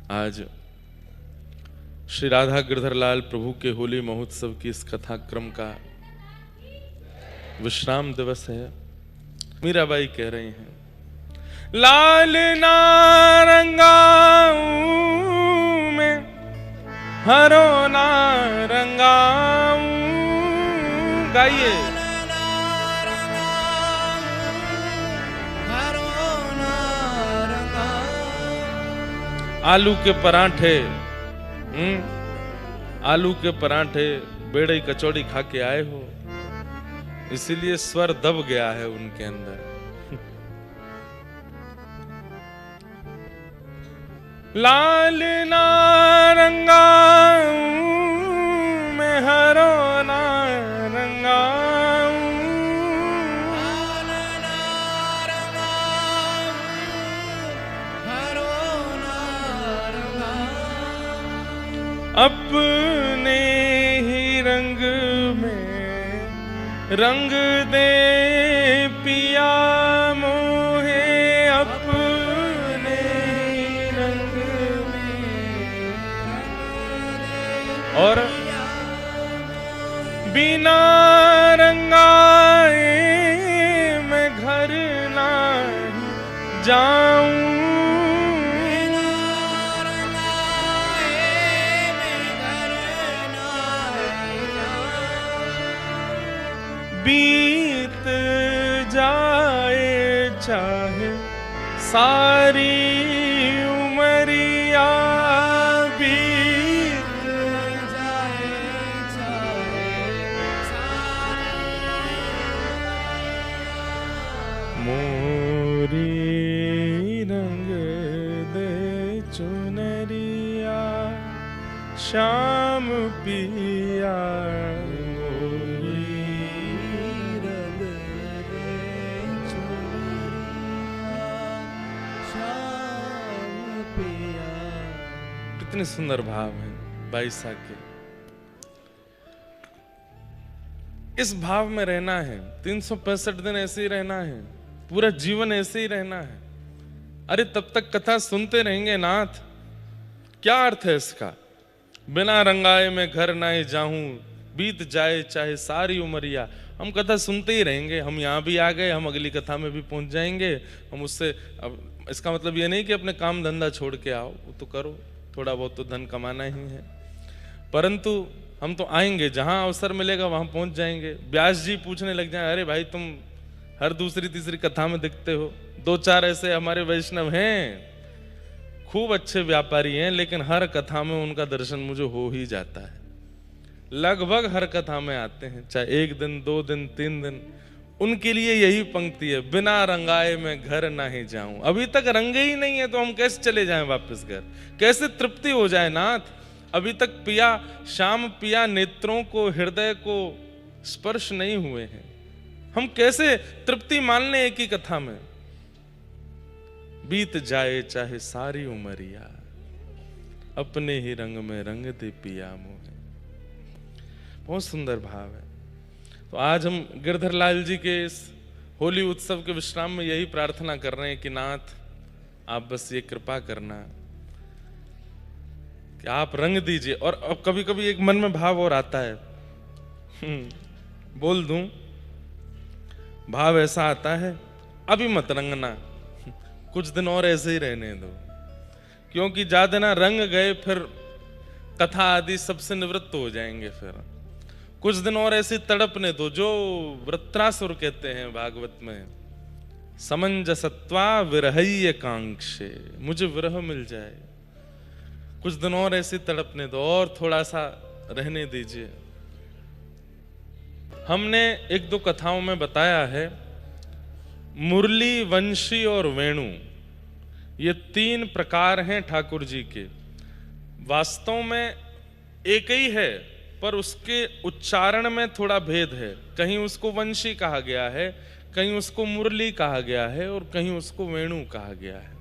आज श्री राधा गिरधरलाल प्रभु के होली महोत्सव की इस कथाक्रम का विश्राम दिवस है। मीराबाई कह रही हैं, लाल नारंगाऊ में हरो नारंगाऊ। गाइए। आलू के पराठे, आलू के पराठे बेड़ई कचौड़ी खा के आए हो, इसीलिए स्वर दब गया है उनके अंदर। लाल नारंगाऊ में हरो नारंगाऊ। अपने ही रंग में रंग दे पिया मोहे, अपने ही रंग में और बिना रंगाए मैं घर ना जाऊं। बीत जाए चाहे सारी उमरिया, बीत जाए चाहे मोरी रंग दे चुनरिया श्याम पिया। कितने सुंदर भाव हैं बाईसा के। इस भाव में रहना है, 365 दिन ऐसे ही रहना है, पूरा जीवन ऐसे ही रहना है। अरे तब तक कथा सुनते रहेंगे नाथ, क्या अर्थ है इसका? बिना रंगाए मैं घर ना ही जाऊं, बीत जाए चाहे सारी उमरिया। हम कथा सुनते ही रहेंगे। हम यहाँ भी आ गए, हम अगली कथा में भी पहुंच जाएंगे। हम उससे, अब इसका मतलब ये नहीं कि अपने काम धंधा छोड़ के आओ, वो तो करो, थोड़ा बहुत तो धन कमाना ही है, परंतु हम तो आएंगे, जहां अवसर मिलेगा वहां पहुंच जाएंगे। व्यास जी पूछने लग जाए, अरे भाई तुम हर दूसरी तीसरी कथा में दिखते हो, 2-4 ऐसे हमारे वैष्णव हैं, खूब अच्छे व्यापारी हैं, लेकिन हर कथा में उनका दर्शन मुझे हो ही जाता है। लगभग हर कथा में आते हैं, चाहे 1 दिन 2 दिन 3 दिन, उनके लिए यही पंक्ति है, बिना रंगाए मैं घर ना ही जाऊं। अभी तक रंगे ही नहीं है तो हम कैसे चले जाएं वापस घर? कैसे तृप्ति हो जाए नाथ? अभी तक पिया श्याम पिया नेत्रों को, हृदय को स्पर्श नहीं हुए हैं, हम कैसे तृप्ति मान लें एक ही कथा में? बीत जाए चाहे सारी उमरिया, अपने ही रंग में रंग दे पिया मोहे। बहुत सुंदर भाव है। तो आज हम गिरधरलाल जी के इस होली उत्सव के विश्राम में यही प्रार्थना कर रहे हैं कि नाथ आप बस ये कृपा करना कि आप रंग दीजिए। और अब कभी कभी एक मन में भाव और आता है, बोल दूं, भाव ऐसा आता है, अभी मत रंगना, कुछ दिन और ऐसे ही रहने दो, क्योंकि ज्यादा ना रंग गए फिर कथा आदि सबसे निवृत्त हो जाएंगे। फिर कुछ दिन और ऐसे तड़पने दो, जो वृत्रासुर कहते हैं भागवत में, समंजसत्वा विरहय कांक्षे, मुझे विरह मिल जाए, कुछ दिन और ऐसे तड़पने दो, और थोड़ा सा रहने दीजिए। हमने 1-2 कथाओं में बताया है, मुरली, वंशी और वेणु, ये 3 प्रकार हैं ठाकुर जी के। वास्तव में एक ही है, पर उसके उच्चारण में थोड़ा भेद है। कहीं उसको वंशी कहा गया है, कहीं उसको मुरली कहा गया है, और कहीं उसको वेणु कहा गया है।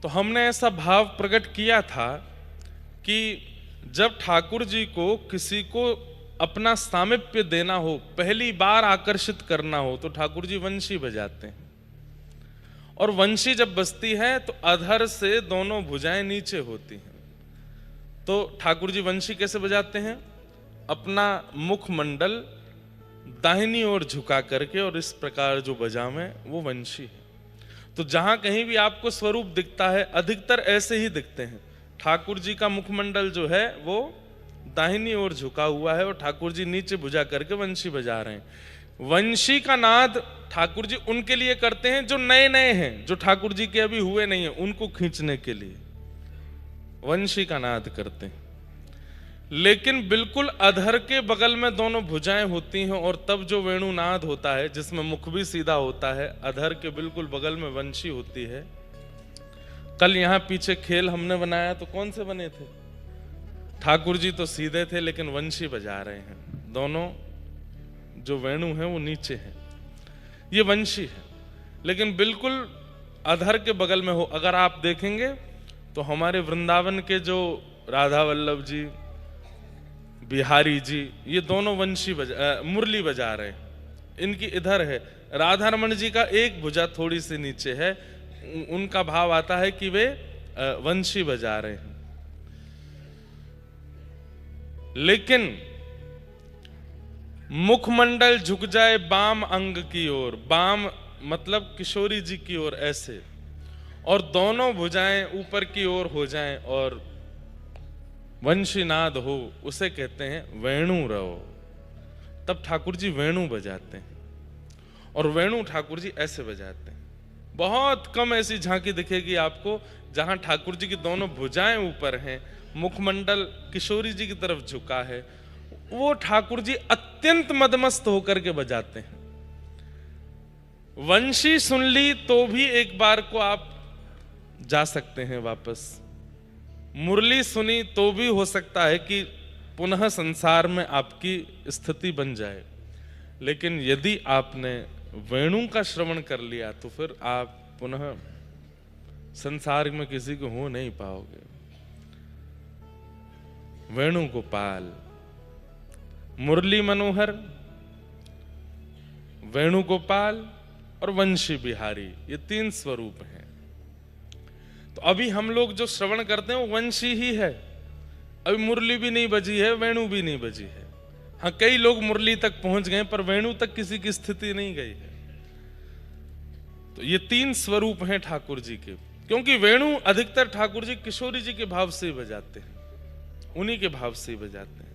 तो हमने ऐसा भाव प्रकट किया था कि जब ठाकुर जी को किसी को अपना सामिप्य देना हो, पहली बार आकर्षित करना हो, तो ठाकुर जी वंशी बजाते हैं। और वंशी जब बजती है तो अधर से दोनों भुजाएं नीचे होती हैं। तो ठाकुर जी वंशी कैसे बजाते हैं? अपना मुखमंडल दाहिनी ओर झुका करके, और इस प्रकार जो बजावें वो वंशी है। तो जहां कहीं भी आपको स्वरूप दिखता है, अधिकतर ऐसे ही दिखते हैं। ठाकुर जी का मुखमंडल जो है वो दाहिनी ओर झुका हुआ है और ठाकुर जी नीचे भुजा करके वंशी बजा रहे हैं। वंशी का नाद ठाकुर जी उनके लिए करते हैं जो नए नए हैं, जो ठाकुर जी के अभी हुए नहीं है, उनको खींचने के लिए वंशी का नाद करते हैं। लेकिन बिल्कुल अधर के बगल में दोनों भुजाएं होती हैं और तब जो वेणुनाद होता है, जिसमें मुख भी सीधा होता है, अधर के बिल्कुल बगल में वंशी होती है। कल यहां पीछे खेल हमने बनाया तो कौन से बने थे? ठाकुर जी तो सीधे थे लेकिन वंशी बजा रहे हैं, दोनों जो वेणु हैं वो नीचे हैं, ये वंशी है। लेकिन बिल्कुल अधर के बगल में हो, अगर आप देखेंगे तो हमारे वृंदावन के जो राधा वल्लभ जी, बिहारी जी, ये दोनों वंशी मुरली बजा रहे हैं। इनकी इधर है। राधा रमण जी का एक भुजा थोड़ी सी नीचे है, उनका भाव आता है कि वे वंशी बजा रहे हैं। लेकिन मुखमंडल झुक जाए बाम अंग की ओर, बाम मतलब किशोरी जी की ओर ऐसे, और दोनों भुजाएं ऊपर की ओर हो जाएं और वंशीनाद हो, उसे कहते हैं वेणु रहो। तब ठाकुर जी वेणु बजाते हैं और वेणु ठाकुर जी ऐसे बजाते हैं। बहुत कम ऐसी झांकी दिखेगी आपको जहां ठाकुर जी की दोनों भुजाएं ऊपर हैं, मुखमंडल किशोरी जी की तरफ झुका है, वो ठाकुर जी अत्यंत मदमस्त होकर के बजाते हैं। वंशी सुन ली तो भी एक बार को आप जा सकते हैं वापस, मुरली सुनी तो भी हो सकता है कि पुनः संसार में आपकी स्थिति बन जाए। लेकिन यदि आपने वेणु का श्रवण कर लिया तो फिर आप पुनः संसार में किसी को हो नहीं पाओगे। वेणु गोपाल, मुरली मनोहर, वेणु गोपाल और वंशी बिहारी, ये तीन स्वरूप हैं। तो अभी हम लोग जो श्रवण करते हैं वो वंशी ही है। अभी मुरली भी नहीं बजी है, वेणु भी नहीं बजी है। हाँ, कई लोग मुरली तक पहुंच गए पर वेणु तक किसी की स्थिति नहीं गई है। तो ये तीन स्वरूप हैं ठाकुर जी के, क्योंकि वेणु अधिकतर ठाकुर जी किशोरी जी के भाव से ही बजाते हैं, उन्हीं के भाव से ही बजाते हैं।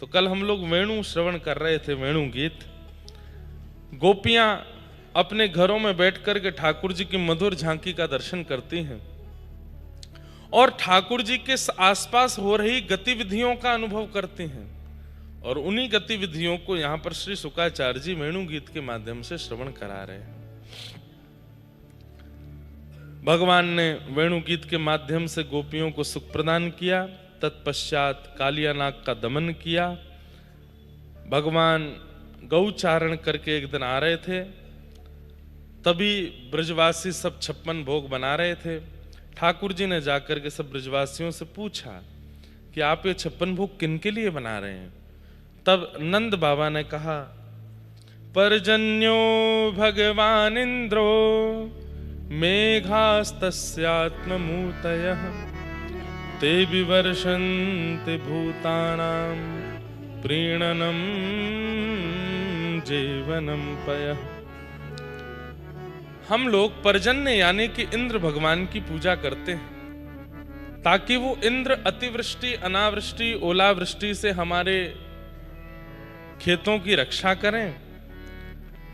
तो कल हम लोग वेणु श्रवण कर रहे थे, वेणु गीत। गोपियां अपने घरों में बैठ करके ठाकुर जी की मधुर झांकी का दर्शन करती हैं और ठाकुर जी के आसपास हो रही गतिविधियों का अनुभव करती हैं, और उन्हीं गतिविधियों को यहां पर श्री शुकाचार्य जी वेणु गीत के माध्यम से श्रवण करा रहे हैं। भगवान ने वेणु गीत के माध्यम से गोपियों को सुख प्रदान किया, तत्पश्चात कालिया नाग का दमन किया। भगवान गौचारण करके एक दिन आ रहे थे, तभी ब्रजवासी सब 56 भोग बना रहे थे। ठाकुर जी ने जाकर के सब ब्रजवासियों से पूछा कि आप ये 56 भोग किन के लिए बना रहे हैं? तब नंद बाबा ने कहा, पर्जन्यो भगवान इंद्रो मेघास्तस्यात्ममूर्तयः ते विवर्षन्ति भूतानां प्रीणनं जीवनं पयः। हम लोग पर्जन्य यानी कि इंद्र भगवान की पूजा करते हैं ताकि वो इंद्र अतिवृष्टि, अनावृष्टि, ओलावृष्टि से हमारे खेतों की रक्षा करें।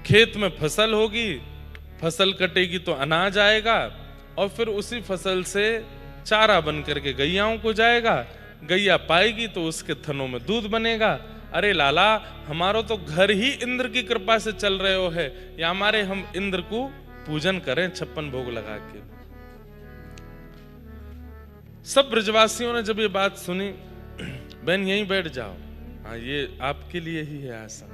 खेत में फसल होगी, फसल कटेगी तो अनाज आएगा और फिर उसी फसल से चारा बन करके गैयाओं को जाएगा, गैया पाएगी तो उसके थनों में दूध बनेगा। अरे लाला, हमारो तो घर ही इंद्र की कृपा से चल रहे हो है, या हमारे हम इंद्र को पूजन करें 56 भोग लगा के। सब ब्रजवासियों ने जब ये बात सुनी, बहन यहीं बैठ जाओ, हाँ ये आपके लिए ही है आसन।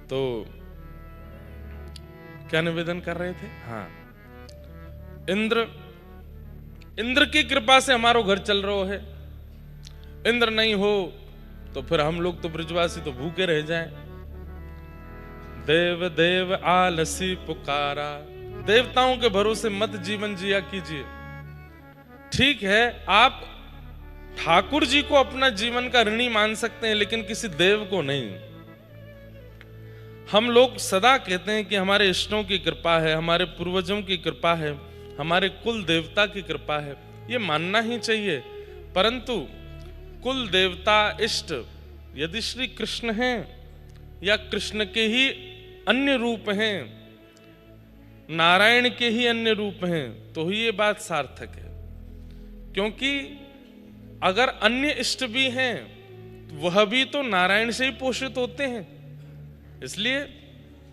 तो क्या निवेदन कर रहे थे? हाँ, इंद्र की कृपा से हमारो घर चल रहा है। इंद्र नहीं हो तो फिर हम लोग तो ब्रजवासी तो भूखे रह जाएं। देव देव आलसी पुकारा। देवताओं के भरोसे मत जीवन जिया कीजिए। ठीक है, आप ठाकुर जी को अपना जीवन का ऋणी मान सकते हैं, लेकिन किसी देव को नहीं। हम लोग सदा कहते हैं कि हमारे इष्टों की कृपा है, हमारे पूर्वजों की कृपा है, हमारे कुल देवता की कृपा है, ये मानना ही चाहिए। परंतु कुल देवता इष्ट यदि श्री कृष्ण हैं या कृष्ण के ही अन्य रूप हैं, नारायण के ही अन्य रूप हैं, तो ही ये बात सार्थक है। क्योंकि अगर अन्य इष्ट भी हैं, वह भी तो नारायण से ही पोषित होते हैं। इसलिए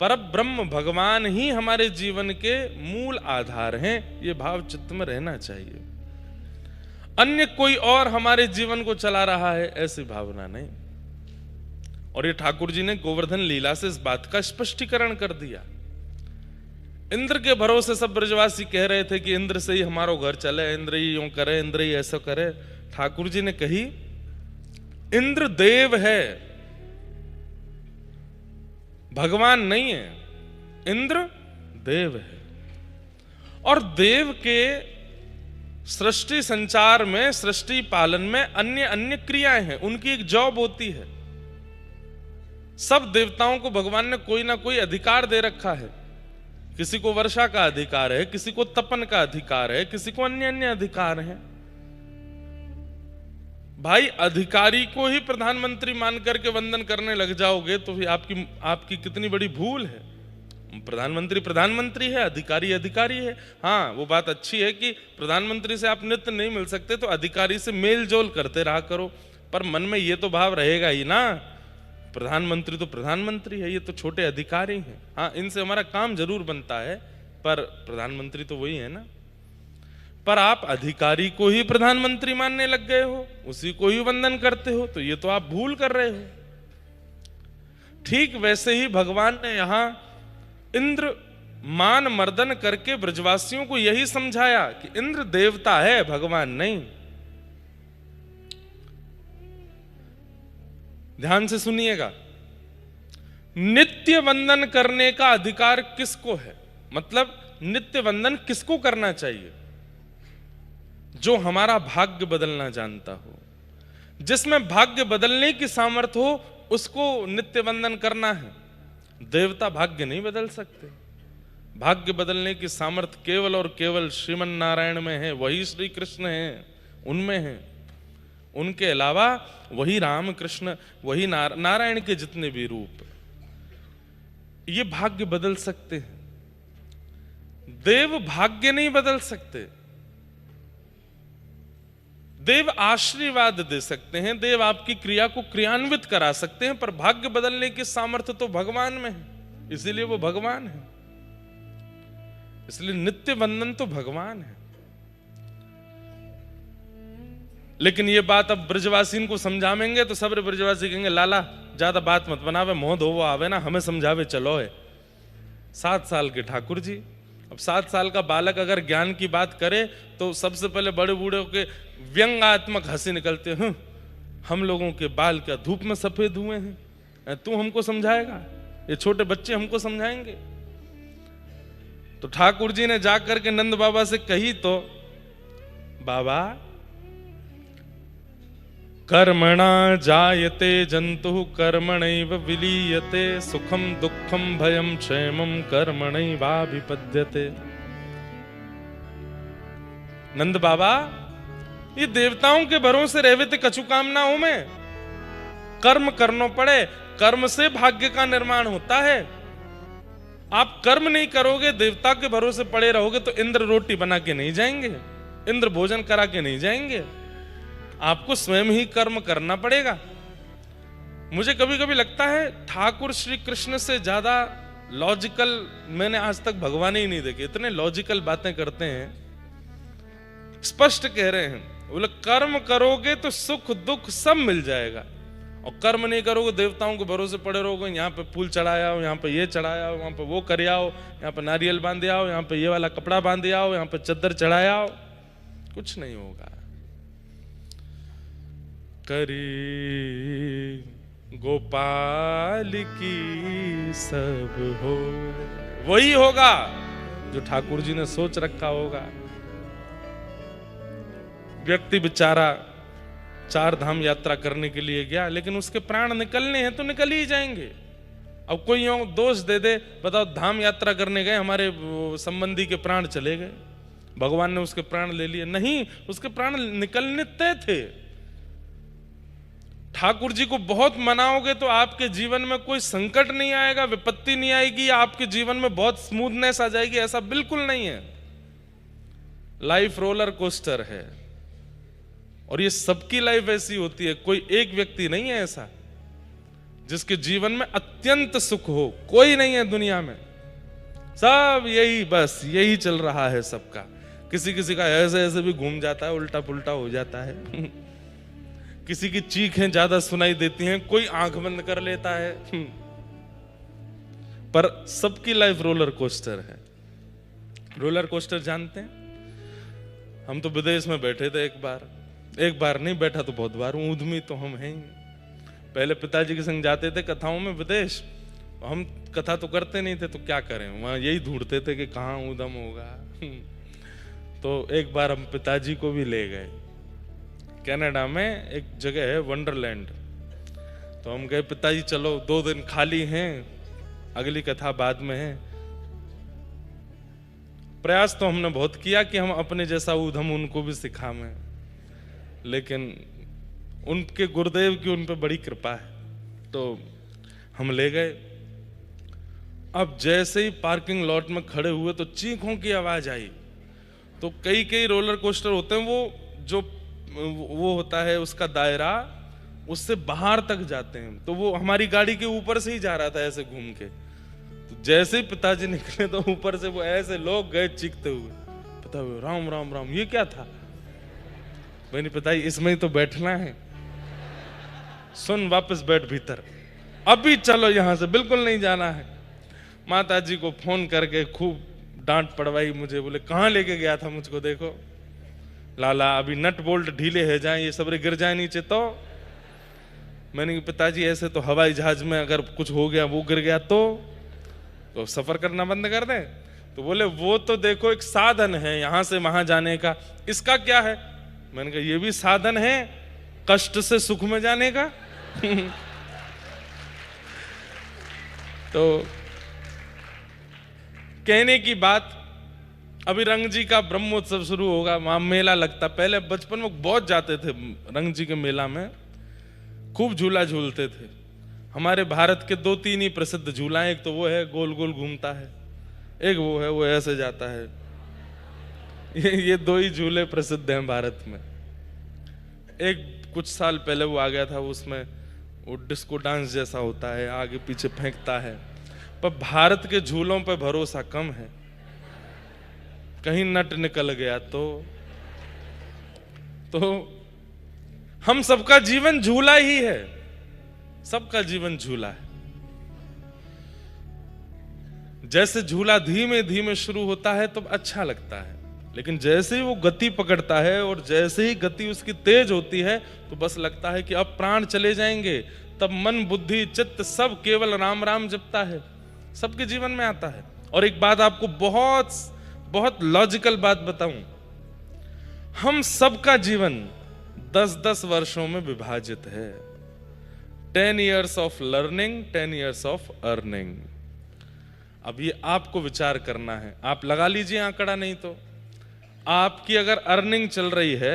परब्रह्म भगवान ही हमारे जीवन के मूल आधार हैं, ये भाव चित्त में रहना चाहिए। अन्य कोई और हमारे जीवन को चला रहा है, ऐसी भावना नहीं। और ये ठाकुर जी ने गोवर्धन लीला से इस बात का स्पष्टीकरण कर दिया। इंद्र के भरोसे सब ब्रजवासी कह रहे थे कि इंद्र से ही हमारो घर चले, इंद्र ही यूं करे, इंद्र ही ऐसा करे। ठाकुर जी ने कही इंद्र देव है, भगवान नहीं है, इंद्र देव है। और देव के सृष्टि संचार में, सृष्टि पालन में अन्य अन्य क्रियाएं हैं, उनकी एक जॉब होती है। सब देवताओं को भगवान ने कोई ना कोई अधिकार दे रखा है। किसी को वर्षा का अधिकार है, किसी को तपन का अधिकार है, किसी को अन्य अन्य अधिकार है। भाई अधिकारी को ही प्रधानमंत्री मान करके वंदन करने लग जाओगे तो फिर आपकी कितनी बड़ी भूल है। प्रधानमंत्री प्रधानमंत्री है, अधिकारी अधिकारी है। हाँ, वो बात अच्छी है कि प्रधानमंत्री से आप नित्य नहीं मिल सकते, तो अधिकारी से मेल जोल करते रहा करो, पर मन में ये तो भाव रहेगा ही ना, प्रधानमंत्री तो प्रधानमंत्री है, ये तो छोटे अधिकारी हैं। हाँ, इनसे हमारा काम जरूर बनता है, पर प्रधानमंत्री तो वही है ना। पर आप अधिकारी को ही प्रधानमंत्री मानने लग गए हो, उसी को ही वंदन करते हो, तो ये तो आप भूल कर रहे हो। ठीक वैसे ही भगवान ने यहां इंद्र मान मर्दन करके ब्रजवासियों को यही समझाया कि इंद्र देवता है, भगवान नहीं। ध्यान से सुनिएगा, नित्य वंदन करने का अधिकार किसको है? मतलब नित्य वंदन किसको करना चाहिए? जो हमारा भाग्य बदलना जानता हो, जिसमें भाग्य बदलने की सामर्थ्य हो, उसको नित्य वंदन करना है। देवता भाग्य नहीं बदल सकते। भाग्य बदलने की सामर्थ्य केवल और केवल श्रीमन नारायण में है, वही श्री कृष्ण है, उनमें है। उनके अलावा वही राम कृष्ण, वही नारायण के जितने भी रूप, ये भाग्य बदल सकते हैं। देव भाग्य नहीं बदल सकते। देव आशीर्वाद दे सकते हैं, देव आपकी क्रिया को क्रियान्वित करा सकते हैं, पर भाग्य बदलने की सामर्थ्य तो भगवान में है, इसीलिए वो भगवान है। इसलिए नित्य वंदन तो भगवान है। लेकिन ये बात अब ब्रजवासी को समझावेंगे तो सब ब्रजवासी कहेंगे लाला ज्यादा बात मत बनावे, मोह धोवो आवे ना, हमें समझावे चलो है। 7 साल के ठाकुर जी, अब 7 साल का बालक अगर ज्ञान की बात करे तो सबसे पहले बड़े बूढ़े के व्यंग्यात्मक हंसी निकलते हैं। हम लोगों के बाल क्या धूप में सफेद हुए हैं, तू हमको समझाएगा? ये छोटे बच्चे हमको समझाएंगे? तो ठाकुर जी ने जाकर के नंद बाबा से कही तो बाबा कर्मणा जायते जंतु कर्मणैव विलीयते, सुखम दुखम भयम क्षेमम कर्मणैवाभिपद्यते। नंद बाबा, ये देवताओं के भरोसे रहते कछु कामनाओं में कर्म करना पड़े, कर्म से भाग्य का निर्माण होता है। आप कर्म नहीं करोगे, देवता के भरोसे पड़े रहोगे तो इंद्र रोटी बना के नहीं जाएंगे, इंद्र भोजन करा के नहीं जाएंगे, आपको स्वयं ही कर्म करना पड़ेगा। मुझे कभी कभी लगता है ठाकुर श्री कृष्ण से ज्यादा लॉजिकल मैंने आज तक भगवान ही नहीं देखे। इतने लॉजिकल बातें करते हैं, स्पष्ट कह रहे हैं, बोले कर्म करोगे तो सुख दुख सब मिल जाएगा, और कर्म नहीं करोगे देवताओं के भरोसे पड़े रहोगे, यहाँ पे फूल चढ़ाया हो, यहाँ पे ये चढ़ाया हो, वहां पे वो कर आओ, यहाँ पे नारियल बांधे आओ, यहाँ पे ये वाला कपड़ा बांधे आओ, यहाँ पे चद्दर चढ़ाया आओ, कुछ नहीं होगा। करी गोपाल की सब हो। वही होगा जो ठाकुर जी ने सोच रखा होगा। व्यक्ति बेचारा 4 धाम यात्रा करने के लिए गया, लेकिन उसके प्राण निकलने हैं तो निकल ही जाएंगे। अब कोई यूं दोष दे दे, बताओ धाम यात्रा करने गए, हमारे संबंधी के प्राण चले गए, भगवान ने उसके प्राण ले लिए। नहीं, उसके प्राण निकलने तय थे। ठाकुर जी को बहुत मनाओगे तो आपके जीवन में कोई संकट नहीं आएगा, विपत्ति नहीं आएगी, आपके जीवन में बहुत स्मूथनेस आ जाएगी, ऐसा बिल्कुल नहीं है। लाइफ रोलर कोस्टर है, और ये सबकी लाइफ ऐसी होती है। कोई एक व्यक्ति नहीं है ऐसा जिसके जीवन में अत्यंत सुख हो, कोई नहीं है दुनिया में। सब यही, बस यही चल रहा है सबका। किसी किसी का ऐसे ऐसे भी घूम जाता है, उल्टा पुल्टा हो जाता है। किसी की चीखें ज्यादा सुनाई देती हैं, कोई आंख बंद कर लेता है। पर सबकी लाइफ रोलर कोस्टर है। रोलर कोस्टर जानते हैं? हम तो विदेश में बैठे थे एक बार नहीं बैठा तो बहुत बार, ऊधमी तो हम हैं ही। पहले पिताजी के संग जाते थे कथाओं में विदेश, हम कथा तो करते नहीं थे तो क्या करें, वहां यही ढूंढते थे कि कहाँ ऊधम होगा। तो एक बार हम पिताजी को भी ले गए। कनाडा में एक जगह है वंडरलैंड, तो हम गए, पिताजी चलो 2 दिन खाली हैं, अगली कथा बाद में है। प्रयास तो हमने बहुत किया कि हम अपने जैसा ऊधम उनको भी सिखाएं, लेकिन उनके गुरुदेव की उन पे बड़ी कृपा है, तो हम ले गए। अब जैसे ही पार्किंग लॉट में खड़े हुए तो चीखों की आवाज आई। तो कई रोलर कोस्टर होते हैं, वो होता है उसका दायरा, उससे बाहर तक जाते हैं। तो वो हमारी गाड़ी के ऊपर से ही जा रहा था ऐसे घूम के। तो जैसे ही पिताजी निकले तो ऊपर से वो ऐसे लोग गए चीखते हुए, पता हुए राम राम राम, ये क्या था? मैंने पिताजी इसमें ही तो बैठना है, सुन वापस बैठ भीतर, अभी चलो यहां से, बिल्कुल नहीं जाना है। माता जी को फोन करके खूब डांट पड़वाई मुझे, बोले कहाँ लेके गया था मुझको, देखो लाला अभी नट बोल्ट ढीले है जाए, ये सबरे गिर जाए नीचे। तो मैंने कहा पिताजी ऐसे तो हवाई जहाज में अगर कुछ हो गया, वो गिर गया तो सफर करना बंद कर दें? तो बोले वो तो देखो एक साधन है यहां से वहां जाने का, इसका क्या है? मैंने कहा ये भी साधन है कष्ट से सुख में जाने का। तो कहने की बात, अभी रंग जी का ब्रह्मोत्सव शुरू होगा, वहां मेला लगता। पहले बचपन में बहुत जाते थे रंग जी के मेला में, खूब झूला झूलते थे। हमारे भारत के 2-3 ही प्रसिद्ध झूला, एक तो वो है गोल गोल घूमता है, एक वो है वो ऐसे जाता है। ये 2 ही झूले प्रसिद्ध हैं भारत में। एक कुछ साल पहले वो आ गया था, उसमें वो डिस्को डांस जैसा होता है, आगे पीछे फेंकता है। पर भारत के झूलों पर भरोसा कम है, कहीं नट निकल गया तो हम सबका जीवन झूला ही है, सबका जीवन झूला है। जैसे झूला धीमे धीमे शुरू होता है तो अच्छा लगता है, लेकिन जैसे ही वो गति पकड़ता है और जैसे ही गति उसकी तेज होती है तो बस लगता है कि अब प्राण चले जाएंगे। तब मन बुद्धि चित्त सब केवल राम राम जपता है, सबके जीवन में आता है। और एक बात आपको बहुत बहुत लॉजिकल बात बताऊं, हम सबका जीवन 10-10 वर्षों में विभाजित है। 10 years of learning, 10 years of earning. अब ये आपको विचार करना है, आप लगा लीजिए आंकड़ा, नहीं तो आपकी अगर अर्निंग चल रही है,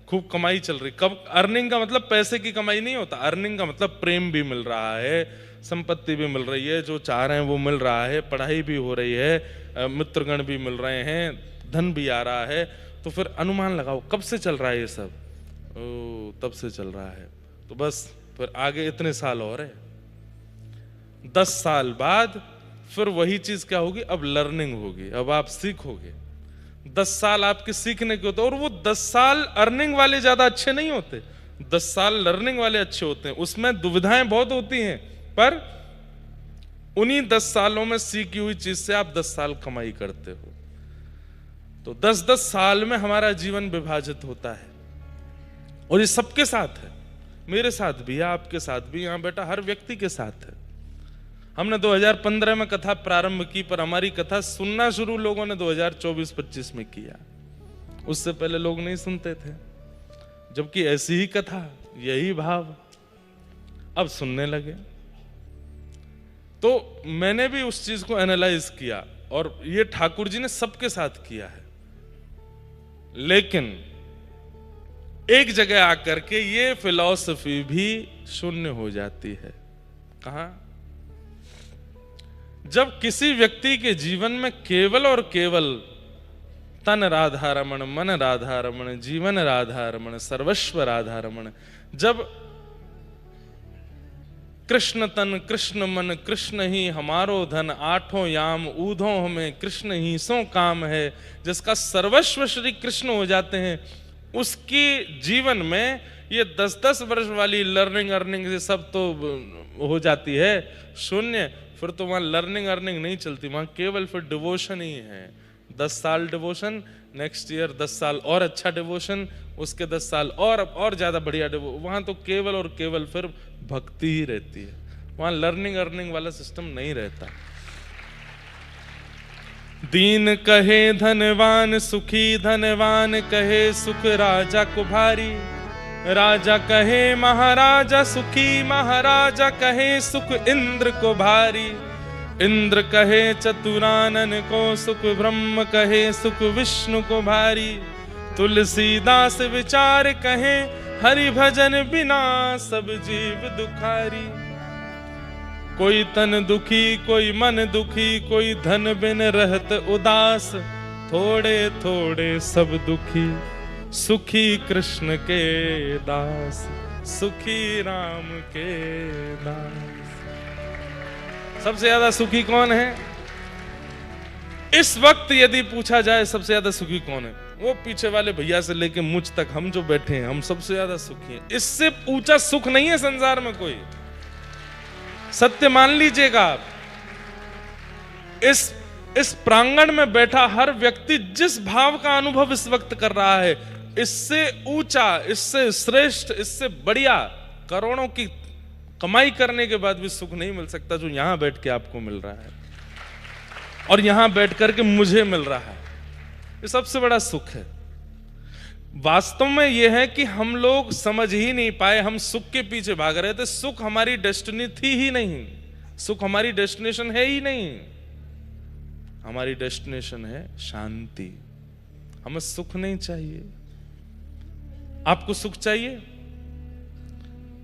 खूब कमाई चल रही, कब अर्निंग का मतलब पैसे की कमाई नहीं होता, अर्निंग का मतलब प्रेम भी मिल रहा है, संपत्ति भी मिल रही है, जो चाह रहे हैं वो मिल रहा है, पढ़ाई भी हो रही है, मित्रगण भी मिल रहे हैं, धन भी आ रहा है, तो फिर अनुमान लगाओ कब से चल रहा है ये सब? तब से चल रहा है। तो बस फिर आगे इतने साल और है, 10 साल बाद फिर वही चीज क्या होगी? अब लर्निंग होगी, अब आप सीखोगे। 10 साल आपके सीखने के होते, और वो 10 साल अर्निंग वाले ज्यादा अच्छे नहीं होते, 10 साल लर्निंग वाले अच्छे होते हैं। उसमें दुविधाएं बहुत होती हैं, पर उन्हीं 10 सालों में सीखी हुई चीज से आप 10 साल कमाई करते हो। तो 10-10 साल में हमारा जीवन विभाजित होता है, और ये सबके साथ है। मेरे साथ भी है, आपके साथ भी, यहाँ बैठा हर व्यक्ति के साथ है। हमने 2015 में कथा प्रारंभ की, पर हमारी कथा सुनना शुरू लोगों ने 2024-25 में किया। उससे पहले लोग नहीं सुनते थे, जबकि ऐसी ही कथा, यही भाव अब सुनने लगे। तो मैंने भी उस चीज को एनालाइज किया, और ये ठाकुर जी ने सबके साथ किया है। लेकिन एक जगह आकर के ये फिलॉसफी भी शून्य हो जाती है। कहां? जब किसी व्यक्ति के जीवन में केवल और केवल तन राधारमण, मन राधारमण, जीवन राधारमण, सर्वस्व राधारमण, जब कृष्ण तन कृष्ण मन कृष्ण ही हमारो धन, आठों याम ऊधों हमें कृष्ण ही सो काम है, जिसका सर्वस्व श्री कृष्ण हो जाते हैं, उसकी जीवन में ये 10-10 वर्ष वाली लर्निंग अर्निंग से सब तो हो जाती है शून्य। फिर तो वहां लर्निंग अर्निंग नहीं चलती, वहां केवल फिर डिवोशन ही है। 10 साल डिवोशन, नेक्स्ट ईयर 10 साल और अच्छा डिवोशन, उसके 10 साल और ज्यादा बढ़िया डिवोशन। वहां तो केवल और केवल फिर भक्ति ही रहती है, वहां लर्निंग अर्निंग वाला सिस्टम नहीं रहता। दीन कहे धनवान सुखी, धनवान कहे सुख राजा को भारी, राजा कहे महाराजा सुखी, महाराजा कहे सुख इंद्र को भारी, इंद्र कहे चतुरानन को सुख, ब्रह्म कहे सुख विष्णु को भारी, तुलसीदास विचार कहे हरि भजन बिना सब जीव दुखारी। कोई तन दुखी कोई मन दुखी, कोई धन बिन रहत उदास, थोड़े थोड़े सब दुखी, सुखी कृष्ण के दास, सुखी राम के दास। सबसे ज्यादा सुखी कौन है? इस वक्त यदि पूछा जाए सबसे ज्यादा सुखी कौन है, वो पीछे वाले भैया से लेके मुझ तक हम जो बैठे हैं, हम सबसे ज्यादा सुखी हैं। इससे ऊंचा सुख नहीं है संसार में कोई। सत्य मान लीजिएगा आप। इस प्रांगण में बैठा हर व्यक्ति जिस भाव का अनुभव इस वक्त कर रहा है, इससे ऊंचा, इससे श्रेष्ठ, इससे बढ़िया करोड़ों की कमाई करने के बाद भी सुख नहीं मिल सकता जो यहां बैठ के आपको मिल रहा है और यहां बैठ करके मुझे मिल रहा है। ये सबसे बड़ा सुख है। वास्तव में यह है कि हम लोग समझ ही नहीं पाए, हम सुख के पीछे भाग रहे थे। सुख हमारी डेस्टिनी थी ही नहीं, सुख हमारी डेस्टिनेशन है ही नहीं। हमारी डेस्टिनेशन है शांति। हमें सुख नहीं चाहिए। आपको सुख चाहिए?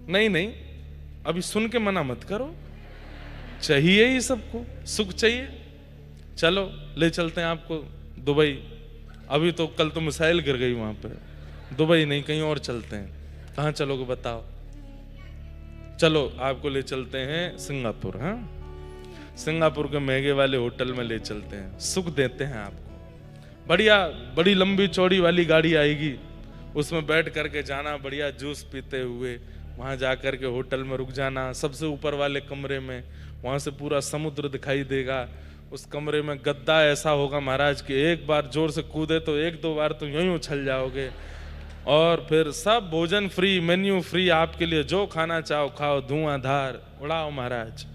नहीं नहीं, अभी सुन के मना मत करो, चाहिए ही सबको, सुख चाहिए। चलो ले चलते हैं आपको दुबई। अभी तो कल तो मिसाइल गिर गई वहां पे। दुबई नहीं, कहीं और चलते हैं। कहां चलोगे बताओ? चलो आपको ले चलते हैं सिंगापुर। हाँ, सिंगापुर के महंगे वाले होटल में ले चलते हैं, सुख देते हैं आपको। बढ़िया बड़ी लंबी चौड़ी वाली गाड़ी आएगी, उसमें बैठ करके जाना, बढ़िया जूस पीते हुए वहां जाकर के होटल में रुक जाना, सबसे ऊपर वाले कमरे में। वहां से पूरा समुद्र दिखाई देगा। उस कमरे में गद्दा ऐसा होगा महाराज कि एक बार जोर से कूदे तो 1-2 बार तो यूं ही उछल जाओगे। और फिर सब भोजन फ्री, मेन्यू फ्री आपके लिए, जो खाना चाहो खाओ, धुआंधार उड़ाओ महाराज।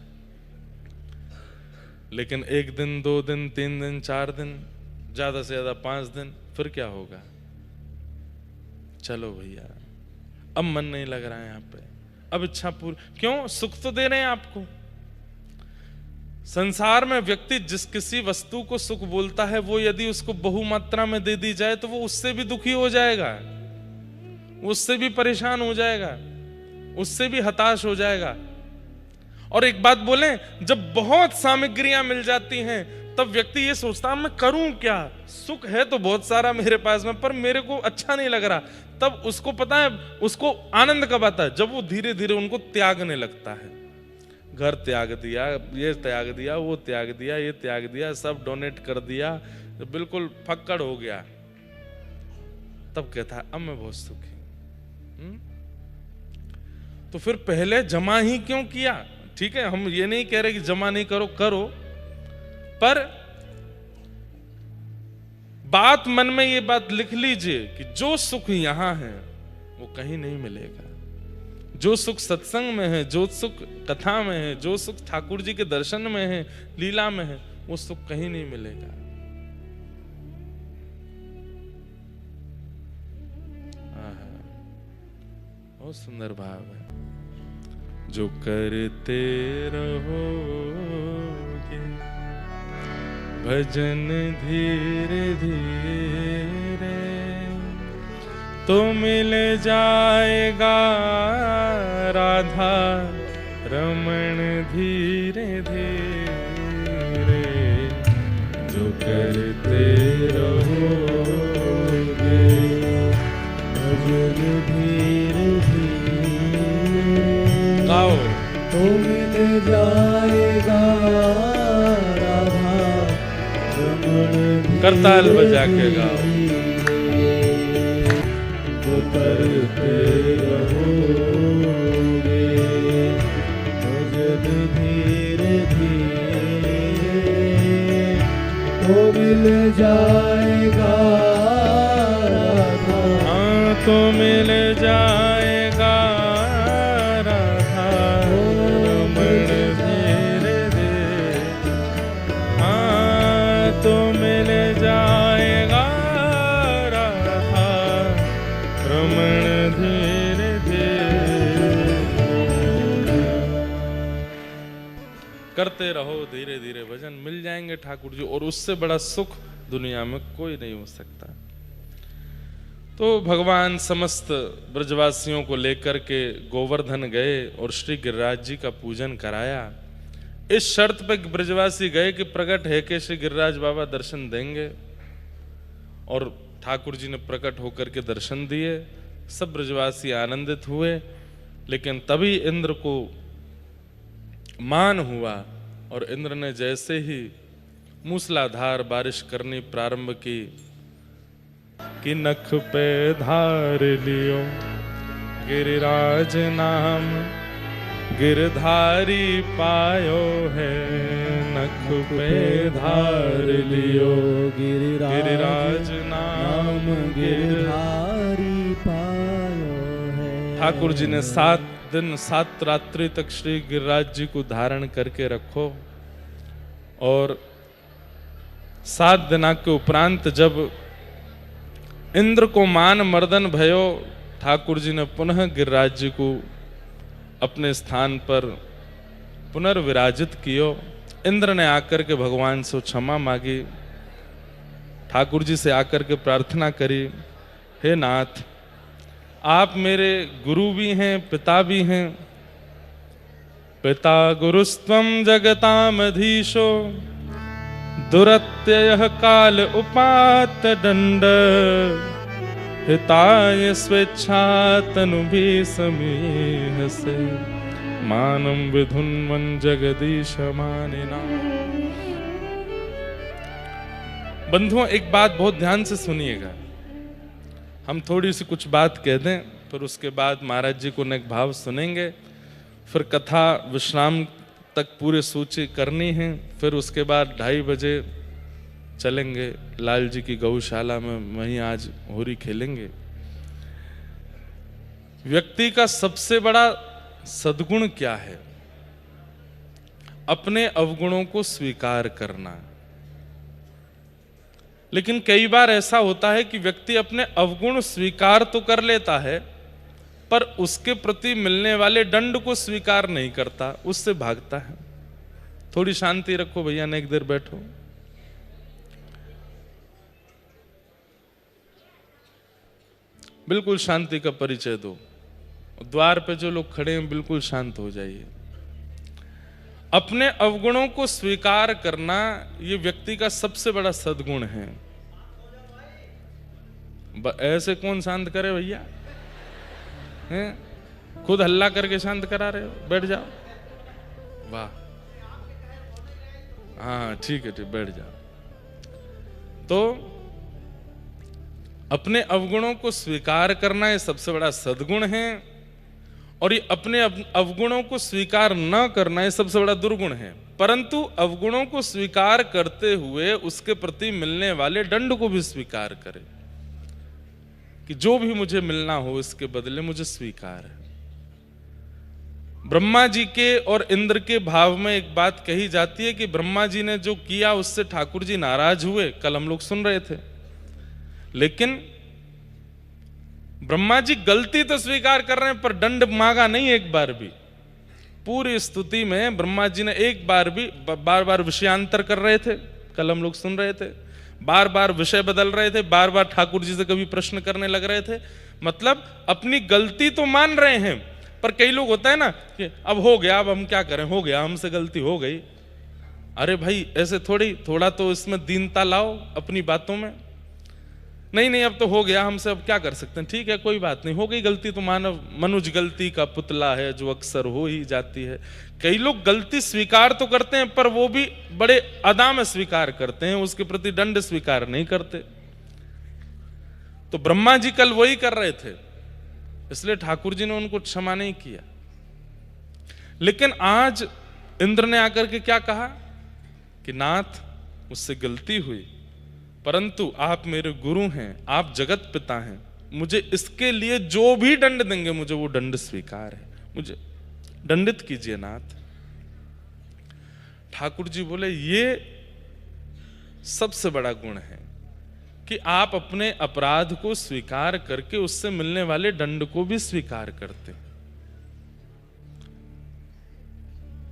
लेकिन 1 दिन 2 दिन 3 दिन 4 दिन, ज्यादा से ज्यादा 5 दिन, फिर क्या होगा? चलो भैया अब मन नहीं लग रहा है यहाँ पे, अब इच्छा पूरी। क्यों? सुख तो दे रहे हैं आपको। संसार में व्यक्ति जिस किसी वस्तु को सुख बोलता है, वो यदि उसको बहुमात्रा में दे दी जाए तो वो उससे भी दुखी हो जाएगा, उससे भी परेशान हो जाएगा, उससे भी हताश हो जाएगा। और एक बात बोलें, जब बहुत सामग्रियां मिल जाती हैं तब व्यक्ति ये सोचता मैं करूं क्या, सुख है तो बहुत सारा मेरे पास में, पर मेरे को अच्छा नहीं लग रहा। तब उसको पता है उसको आनंद कब आता है? जब वो धीरे धीरे उनको त्यागने लगता है। घर त्याग दिया, ये त्याग दिया, वो त्याग दिया, ये त्याग दिया, सब डोनेट कर दिया, बिल्कुल फक्कड़ हो गया। तब कहता है अब मैं बहुत सुखी। तो फिर पहले जमा ही क्यों किया? ठीक है, हम ये नहीं कह रहे कि जमा नहीं करो, करो, पर बात मन में ये बात लिख लीजिए कि जो सुख यहां है वो कहीं नहीं मिलेगा। जो सुख सत्संग में है, जो सुख कथा में है, जो सुख ठाकुर जी के दर्शन में है, लीला में है, वो सुख कहीं नहीं मिलेगा। बहुत सुंदर भाव है। जो करते रहोगे भजन धीरे धीरे तो मिल जाएगा राधा रमण धीरे धीरे। जो करते रहोगे भजन धीरे धीरे गाओ तो मिल जाएगा राधा रमण करताल बजा के गाओ। जो करते रहोगे भजन धीरे धीरे तो मिल जाएगा राधा। हाँ तो मिल जाएगा राधा रमण धीरे धीरे। हाँ तो मिल जाएगा राधा रमण धीरे धीरे। करते रहो धीरे धीरे भजन, मिल जाएंगे ठाकुर जी, और उससे बड़ा सुख दुनिया में कोई नहीं हो सकता। तो भगवान समस्त ब्रजवासियों को लेकर के गोवर्धन गए और श्री गिरिराज जी का पूजन कराया। इस शर्त पे ब्रजवासी गए कि प्रकट है कि श्री गिरिराज बाबा दर्शन देंगे, और ठाकुर जी ने प्रकट होकर के दर्शन दिए। सब ब्रजवासी आनंदित हुए। लेकिन तभी इंद्र को मान हुआ, और इंद्र ने जैसे ही मूसलाधार बारिश करनी प्रारंभ की कि नख पे धार लियो गिरिराज नाम गिरधारी पायो है। नख पे धार लियो गिरिराज नाम गिरधारी पायो है। ठाकुर जी ने 7 दिन 7 रात्रि तक श्री गिरिराज जी को धारण करके रखो, और 7 दिना के उपरांत जब इंद्र को मान मर्दन भयो, ठाकुर जी ने पुनः गिरिराज जी को अपने स्थान पर पुनर्विराजित कियो। इंद्र ने आकर के भगवान से क्षमा मांगी, ठाकुर जी से आकर के प्रार्थना करी, हे नाथ आप मेरे गुरु भी हैं पिता भी हैं। पिता गुरुस्त्वं जगतामधीशो दुरत्ययः काल उपात दंड हिताय स्वेच्छा तनुभी समीह से मानम विधुन्वन जगदीश मानिना। बंधुओं एक बात बहुत ध्यान से सुनिएगा। हम थोड़ी सी कुछ बात कह दें, फिर उसके बाद महाराज जी को नेक भाव सुनेंगे, फिर कथा विश्राम तक पूरे सूची करनी है, फिर उसके बाद 2:30 बजे चलेंगे लाल जी की गौशाला में, वहीं आज होरी खेलेंगे। व्यक्ति का सबसे बड़ा सद्गुण क्या है? अपने अवगुणों को स्वीकार करना। लेकिन कई बार ऐसा होता है कि व्यक्ति अपने अवगुण स्वीकार तो कर लेता है, पर उसके प्रति मिलने वाले दंड को स्वीकार नहीं करता, उससे भागता है। थोड़ी शांति रखो भैया, नेक देर बैठो। बिल्कुल शांति का परिचय दो। द्वार पे जो लोग खड़े हैं बिल्कुल शांत हो जाइए। अपने अवगुणों को स्वीकार करना ये व्यक्ति का सबसे बड़ा सद्गुण है। ऐसे कौन शांत करे भैया? हैं? खुद हल्ला करके शांत करा रहे हो, बैठ जाओ। वाह, हाँ ठीक है, बैठ जाओ। तो अपने अवगुणों को स्वीकार करना ये सबसे बड़ा सद्गुण है, और ये अपने अवगुणों को स्वीकार न करना ये सबसे बड़ा दुर्गुण है। परंतु अवगुणों को स्वीकार करते हुए उसके प्रति मिलने वाले दंड को भी स्वीकार करे कि जो भी मुझे मिलना हो इसके बदले मुझे स्वीकार है। ब्रह्मा जी के और इंद्र के भाव में एक बात कही जाती है कि ब्रह्मा जी ने जो किया उससे ठाकुर जी नाराज हुए, कल हम लोग सुन रहे थे। लेकिन ब्रह्मा जी गलती तो स्वीकार कर रहे हैं पर दंड मांगा नहीं एक बार भी। पूरी स्तुति में ब्रह्मा जी ने एक बार भी, बार बार विषयांतर कर रहे थे, कल हम लोग सुन रहे थे, बार बार विषय बदल रहे थे, बार बार ठाकुर जी से कभी प्रश्न करने लग रहे थे। मतलब अपनी गलती तो मान रहे हैं, पर कई लोग होता है ना कि अब हो गया, अब हम क्या करें, हो गया, हमसे गलती हो गई। अरे भाई ऐसे थोड़ी, थोड़ा तो इसमें दीनता लाओ अपनी बातों में। नहीं नहीं अब तो हो गया हमसे, अब क्या कर सकते हैं, ठीक है कोई बात नहीं, हो गई गलती तो मानव मनुष्य गलती का पुतला है जो अक्सर हो ही जाती है। कई लोग गलती स्वीकार तो करते हैं पर वो भी बड़े अदा में स्वीकार करते हैं, उसके प्रति दंड स्वीकार नहीं करते। तो ब्रह्मा जी कल वही कर रहे थे, इसलिए ठाकुर जी ने उनको क्षमा नहीं किया। लेकिन आज इंद्र ने आकर के क्या कहा कि नाथ मुझसे गलती हुई, परंतु आप मेरे गुरु हैं, आप जगत पिता हैं, मुझे इसके लिए जो भी दंड देंगे मुझे वो दंड स्वीकार है, मुझे दंडित कीजिए नाथ। ठाकुर जी बोले ये सबसे बड़ा गुण है कि आप अपने अपराध को स्वीकार करके उससे मिलने वाले दंड को भी स्वीकार करते हैं,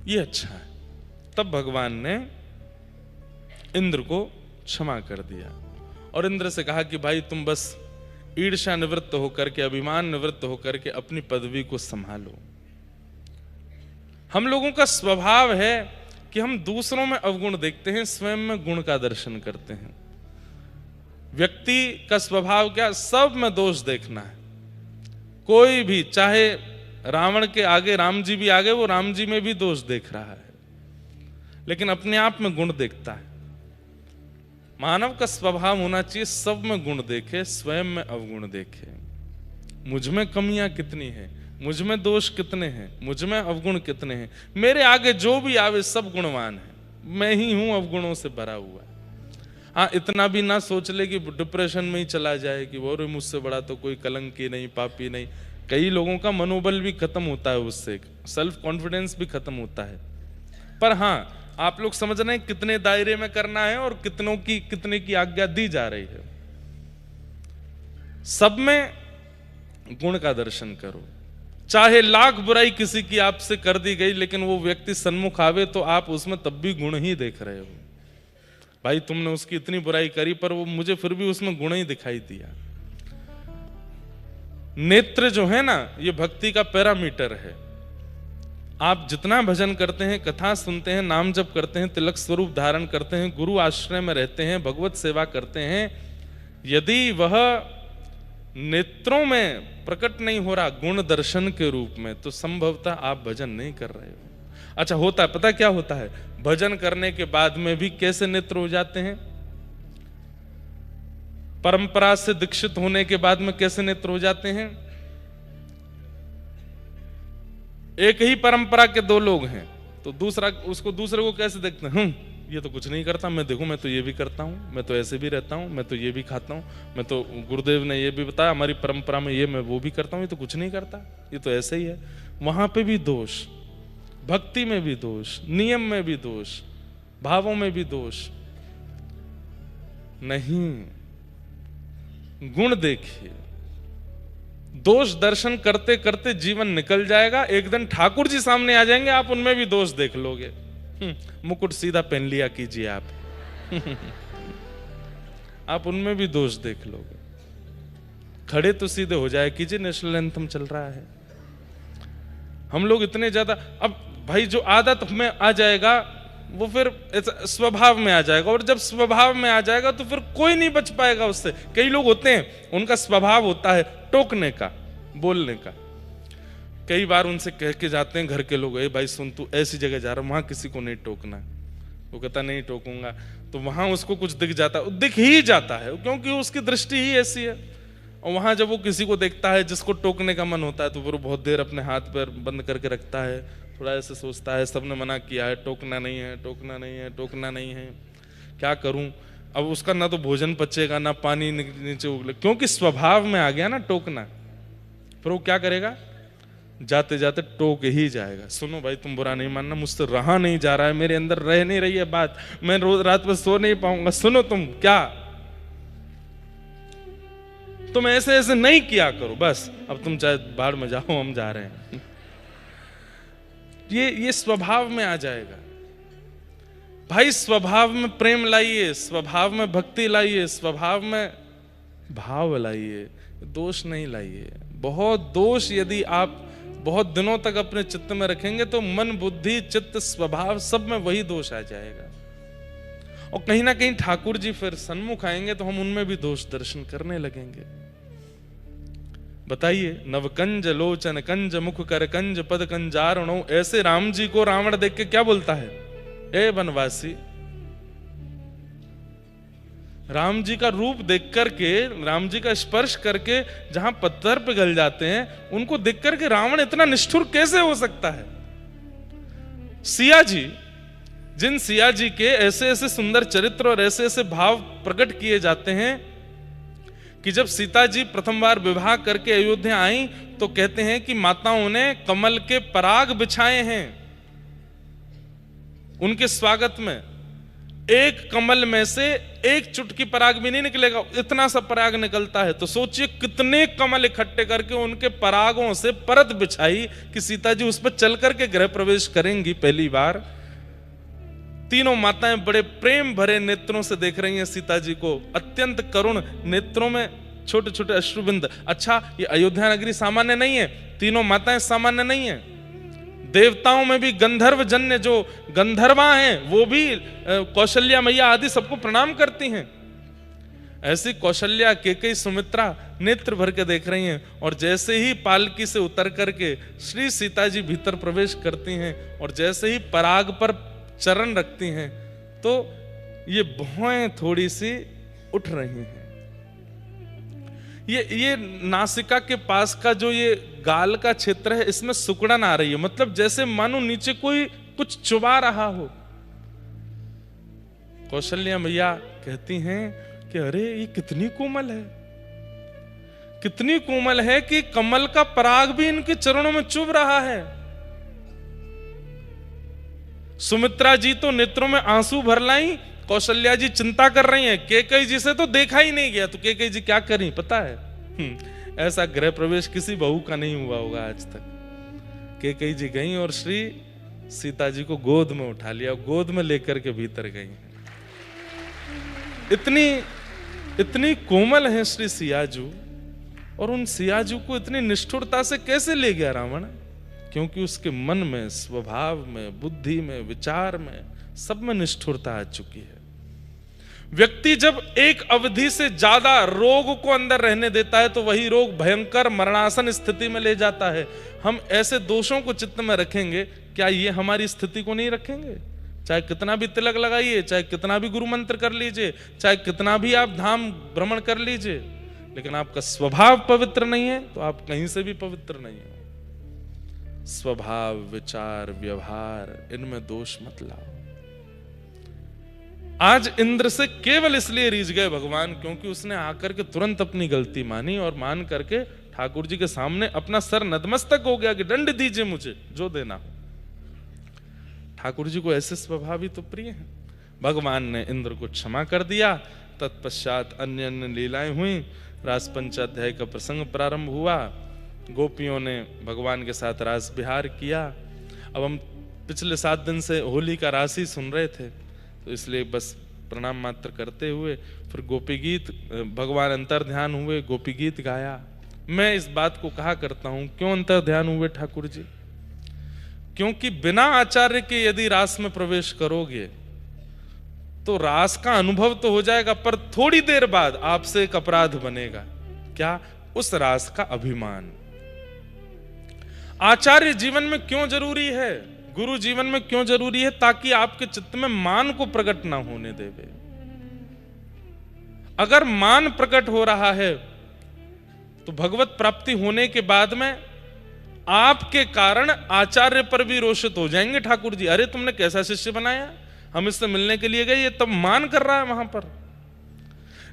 ये अच्छा है। तब भगवान ने इंद्र को क्षमा कर दिया और इंद्र से कहा कि भाई तुम बस ईर्ष्या निवृत्त होकर के, अभिमान निवृत्त होकर के अपनी पदवी को संभालो। हम लोगों का स्वभाव है कि हम दूसरों में अवगुण देखते हैं, स्वयं में गुण का दर्शन करते हैं। व्यक्ति का स्वभाव क्या, सब में दोष देखना है। कोई भी, चाहे रावण के आगे राम जी भी आगे, वो राम जी में भी दोष देख रहा है, लेकिन अपने आप में गुण देखता है। मानव का स्वभाव होना चाहिए सब में गुण देखे, स्वयं में अवगुण देखे। मुझ में कमियां कितनी हैं, मुझ में दोष कितने हैं, मुझ में अवगुण कितने हैं, मेरे आगे जो भी आवे सब गुणवान है, मैं ही हूं अवगुणों से भरा हुआ। हाँ इतना भी ना सोच ले कि डिप्रेशन में ही चला जाए कि वो मुझसे बड़ा तो कोई कलंकी नहीं, पापी नहीं। कई लोगों का मनोबल भी खत्म होता है उससे, सेल्फ कॉन्फिडेंस भी खत्म होता है। पर हाँ आप लोग समझ रहे हैं कितने दायरे में करना है और कितने की आज्ञा दी जा रही है। सब में गुण का दर्शन करो, चाहे लाख बुराई किसी की आपसे कर दी गई, लेकिन वो व्यक्ति सन्मुख आवे तो आप उसमें तब भी गुण ही देख रहे हो। भाई तुमने उसकी इतनी बुराई करी पर वो मुझे फिर भी उसमें गुण ही दिखाई दिया। नेत्र जो है ना, ये भक्ति का पैरामीटर है। आप जितना भजन करते हैं, कथा सुनते हैं, नाम जप करते हैं, तिलक स्वरूप धारण करते हैं, गुरु आश्रय में रहते हैं, भगवत सेवा करते हैं, यदि वह नेत्रों में प्रकट नहीं हो रहा गुण दर्शन के रूप में, तो संभवतः आप भजन नहीं कर रहे हो। अच्छा होता है, पता क्या होता है, भजन करने के बाद में भी कैसे नेत्र हो जाते हैं, परंपरा से दीक्षित होने के बाद में कैसे नेत्र हो जाते हैं। एक ही परंपरा के दो लोग हैं तो दूसरा उसको दूसरे को कैसे देखते हैं, ये तो कुछ नहीं करता, मैं देखूं मैं तो ये भी करता हूं, मैं तो ऐसे भी रहता हूं, मैं तो ये भी खाता हूं, मैं तो गुरुदेव ने ये भी बताया हमारी परंपरा में ये, मैं वो भी करता हूं, ये तो कुछ नहीं करता, ये तो ऐसे ही है। वहां पे भी दोष, भक्ति में भी दोष, नियम में भी दोष, भावों में भी दोष नहीं। गुण देखिए, दोष दर्शन करते करते जीवन निकल जाएगा, एक दिन ठाकुर जी सामने आ जाएंगे, आप उनमें भी दोष देख लोगे। मुकुट सीधा पहन लिया कीजिए आप आप उनमें भी दोष देख लोगे। खड़े तो सीधे हो जाए कीजिए, नेशनल एंथम चल रहा है। हम लोग इतने ज्यादा, अब भाई जो आदत में आ जाएगा वो फिर स्वभाव में आ जाएगा, और जब स्वभाव में आ जाएगा तो फिर कोई नहीं बच पाएगा उससे। कई लोग होते हैं उनका स्वभाव होता है टोकने का, बोलने का। कई बार उनसे कह के जाते हैं घर के लोग, ए भाई सुन तू ऐसी जगह जा रहा, वहां किसी को नहीं टोकना। वो कहता नहीं टोकूंगा, तो वहां उसको कुछ दिख जाता है, दिख ही जाता है क्योंकि उसकी दृष्टि ही ऐसी है। और वहां जब वो किसी को देखता है जिसको टोकने का मन होता है, तो वो बहुत देर अपने हाथ पैर बंद करके रखता है, थोड़ा ऐसे सोचता है सबने मना किया है, टोकना नहीं है, टोकना नहीं है, टोकना नहीं है, क्या करूं। अब उसका ना तो भोजन पचेगा ना पानी नीचे उगले, क्योंकि स्वभाव में आ गया ना टोकना। फिर वो क्या करेगा, जाते जाते टोक ही जाएगा, सुनो भाई तुम बुरा नहीं मानना, मुझसे रहा नहीं जा रहा है, मेरे अंदर रह नहीं रही है बात, मैं रोज रात में सो नहीं पाऊंगा, सुनो तुम क्या, तुम ऐसे ऐसे नहीं किया करो, बस अब तुम चाहे बाहर में जाओ, हम जा रहे हैं। ये स्वभाव में आ जाएगा। भाई स्वभाव में प्रेम लाइए, स्वभाव में भक्ति लाइए, स्वभाव में भाव लाइए, दोष नहीं लाइए। बहुत दोष यदि आप बहुत दिनों तक अपने चित्त में रखेंगे तो मन, बुद्धि, चित्त, स्वभाव सब में वही दोष आ जाएगा, और कहीं ना कहीं ठाकुर जी फिर सन्मुख आएंगे तो हम उनमें भी दोष दर्शन करने लगेंगे। बताइए, नवकंज लोचन कंज मुख कर कंज पद कंजारणो, ऐसे राम जी को रावण देख के क्या बोलता है, ए वनवासी। राम जी का रूप देख करके, राम जी का स्पर्श करके जहां पत्थर पिघल जाते हैं, उनको देख करके रावण इतना निष्ठुर कैसे हो सकता है। सिया जी, जिन सिया जी के ऐसे ऐसे सुंदर चरित्र और ऐसे ऐसे भाव प्रकट किए जाते हैं कि जब सीता जी प्रथम बार विवाह करके अयोध्या आई तो कहते हैं कि माताओं ने कमल के पराग बिछाए हैं उनके स्वागत में। एक कमल में से एक चुटकी पराग भी नहीं निकलेगा, इतना सा पराग निकलता है। तो सोचिए कितने कमल इकट्ठे करके उनके परागों से परत बिछाई कि सीता जी उस पर चल करके गृह प्रवेश करेंगी पहली बार। तीनों माताएं बड़े प्रेम भरे नेत्रों से देख रही हैं सीता जी को, अत्यंत करुण नेत्रों में छोटे छोटे अश्रुबिंद। अच्छा, ये अयोध्या नगरी सामान्य नहीं है, तीनों माताएं सामान्य नहीं है, देवताओं में भी गंधर्व जन्य जो गंधर्वा हैं वो भी कौशल्या मैया आदि सबको प्रणाम करती हैं। ऐसी कौशल्या, केकई, सुमित्रा नेत्र भर के देख रही हैं, और जैसे ही पालकी से उतर करके श्री सीता जी भीतर प्रवेश करती हैं और जैसे ही पराग पर चरण रखती हैं तो ये भौएं थोड़ी सी उठ रही हैं। ये नासिका के पास का जो ये गाल का क्षेत्र है, इसमें सुकड़न आ रही है, मतलब जैसे मानो नीचे कोई कुछ चुबा रहा हो। कौशल्या मैया कहती हैं कि अरे ये कितनी कोमल है, कितनी कोमल है कि कमल का पराग भी इनके चरणों में चुभ रहा है। सुमित्रा जी तो नेत्रों में आंसू भर लाई, कौशल्या जी चिंता कर रही हैं, केकई जी से तो देखा ही नहीं गया। तो केकई जी क्या करी पता है, ऐसा गृह प्रवेश किसी बहू का नहीं हुआ होगा आज तक। केकई जी गई और श्री सीता जी को गोद में उठा लिया, गोद में लेकर के भीतर गई। इतनी कोमल है श्री सियाजू, और उन सियाजू को इतनी निष्ठुरता से कैसे ले गया रावण, क्योंकि उसके मन में, स्वभाव में, बुद्धि में, विचार में, सब में निष्ठुरता आ चुकी है। व्यक्ति जब एक अवधि से ज्यादा रोग को अंदर रहने देता है तो वही रोग भयंकर मरणासन स्थिति में ले जाता है। हम ऐसे दोषों को चित्त में रखेंगे, क्या ये हमारी स्थिति को नहीं रखेंगे? चाहे कितना भी तिलक लगाइए, चाहे कितना भी गुरु मंत्र कर लीजिए, चाहे कितना भी आप धाम भ्रमण कर लीजिए, लेकिन आपका स्वभाव पवित्र नहीं है तो आप कहीं से भी पवित्र नहीं हो। स्वभाव, विचार, व्यवहार, इनमें दोष मत लाओ। आज इंद्र से केवल इसलिए रीझ गए भगवान क्योंकि उसने आकर के तुरंत अपनी गलती मानी और मान करके ठाकुर जी के सामने अपना सर नतमस्तक हो गया कि दंड दीजिए मुझे, जो देना हो। ठाकुर जी को ऐसे स्वभाव ही तो प्रिय हैं। भगवान ने इंद्र को क्षमा कर दिया। तत्पश्चात अन्य अन्य लीलाएं हुई। रास पंचाध्याय का प्रसंग प्रारंभ हुआ। गोपियों ने भगवान के साथ रास विहार किया। अब हम पिछले 7 दिन से होली का रास ही सुन रहे थे, तो इसलिए बस प्रणाम मात्र करते हुए फिर गोपी गीत, भगवान अंतर ध्यान हुए, गोपी गीत गाया। मैं इस बात को कहा करता हूं, क्यों अंतर ध्यान हुए ठाकुर जी? क्योंकि बिना आचार्य के यदि रास में प्रवेश करोगे तो रास का अनुभव तो हो जाएगा, पर थोड़ी देर बाद आपसे एक अपराध बनेगा। क्या? उस रास का अभिमान। आचार्य जीवन में क्यों जरूरी है, गुरु जीवन में क्यों जरूरी है? ताकि आपके चित्त में मान को प्रकट ना होने देवे। अगर मान प्रकट हो रहा है तो भगवत प्राप्ति होने के बाद में आपके कारण आचार्य पर भी रोषित हो जाएंगे। ठाकुर जी, अरे तुमने कैसा शिष्य बनाया, हम इससे मिलने के लिए गए, ये तब मान कर रहा है वहां पर।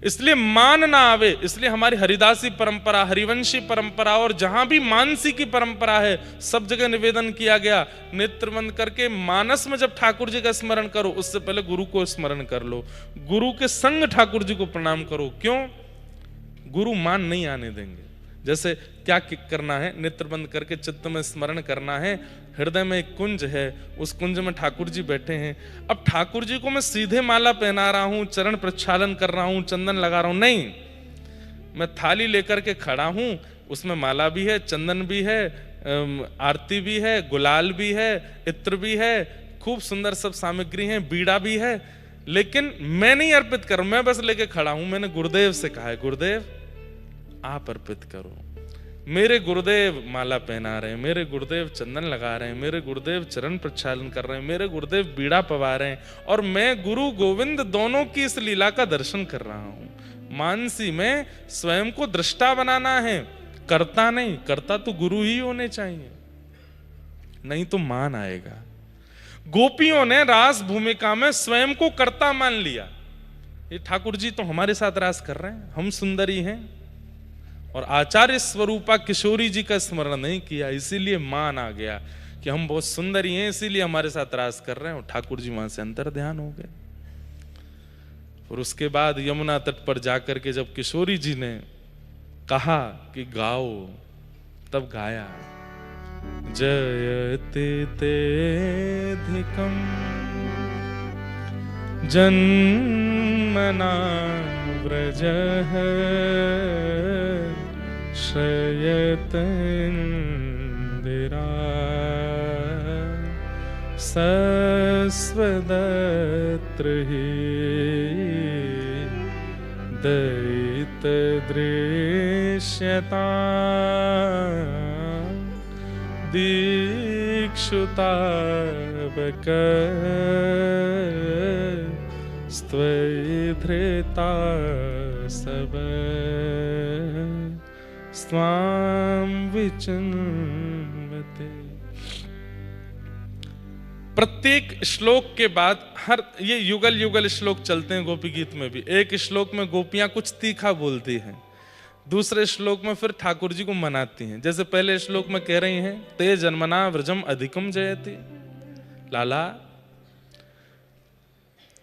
इसलिए मान ना आवे, इसलिए हमारी हरिदासी परंपरा, हरिवंशी परंपरा और जहां भी मानसी की परंपरा है, सब जगह निवेदन किया गया, नेत्र बंद करके मानस में जब ठाकुर जी का स्मरण करो, उससे पहले गुरु को स्मरण कर लो, गुरु के संग ठाकुर जी को प्रणाम करो। क्यों? गुरु मान नहीं आने देंगे। जैसे क्या करना है? नेत्र बंद करके चित्त में स्मरण करना है, हृदय में एक कुंज है, उस कुंज में ठाकुर जी बैठे हैं। अब ठाकुर जी को मैं सीधे माला पहना रहा हूं, चरण प्रक्षालन कर रहा हूं, चंदन लगा रहा हूं, नहीं, मैं थाली लेकर के खड़ा हूं, उसमें माला भी है, चंदन भी है, आरती भी है, गुलाल भी है, इत्र भी है, खूब सुंदर सब सामग्री है, बीड़ा भी है, लेकिन मैं नहीं अर्पित कर, मैं बस लेके खड़ा हूं। मैंने गुरुदेव से कहा है, गुरुदेव आप अर्पित करो। मेरे गुरुदेव माला पहना रहे हैं, मेरे गुरुदेव चंदन लगा रहे हैं, मेरे गुरुदेव चरण प्रक्षालन कर रहे हैं, मेरे गुरुदेव बीड़ा पवा रहे हैं, और मैं गुरु गोविंद दोनों की इस लीला का दर्शन कर रहा हूं। मानसी में स्वयं को दृष्टा बनाना है, करता नहीं। करता तो गुरु ही होने चाहिए, नहीं तो मान आएगा। गोपियों ने रास भूमिका में स्वयं को कर्ता मान लिया। ये ठाकुर जी तो हमारे साथ रास कर रहे हैं, हम सुंदरी हैं, और आचार्य स्वरूपा किशोरी जी का स्मरण नहीं किया, इसीलिए मान आ गया कि हम बहुत सुंदरी हैं, इसीलिए हमारे साथ रास कर रहे हैं, और ठाकुर जी वहां से अंतर ध्यान हो गए। और उसके बाद यमुना तट पर जाकर के जब किशोरी जी ने कहा कि गाओ, तब गाया, जयते तेधिकम जन्मना व्रजः श्रयत इंदिरा सस्वदत्र हि दयित दृश्यता दीक्षुतावक स्त्वधृता सब स्वाम विचिन्वते। प्रत्येक श्लोक के बाद ये युगल युगल श्लोक चलते हैं गोपी गीत में भी। एक श्लोक में गोपियां कुछ तीखा बोलती हैं, दूसरे श्लोक में फिर ठाकुर जी को मनाती हैं। जैसे पहले श्लोक में कह रही हैं, ते जन्मना व्रजम अधिकम जयति। लाला,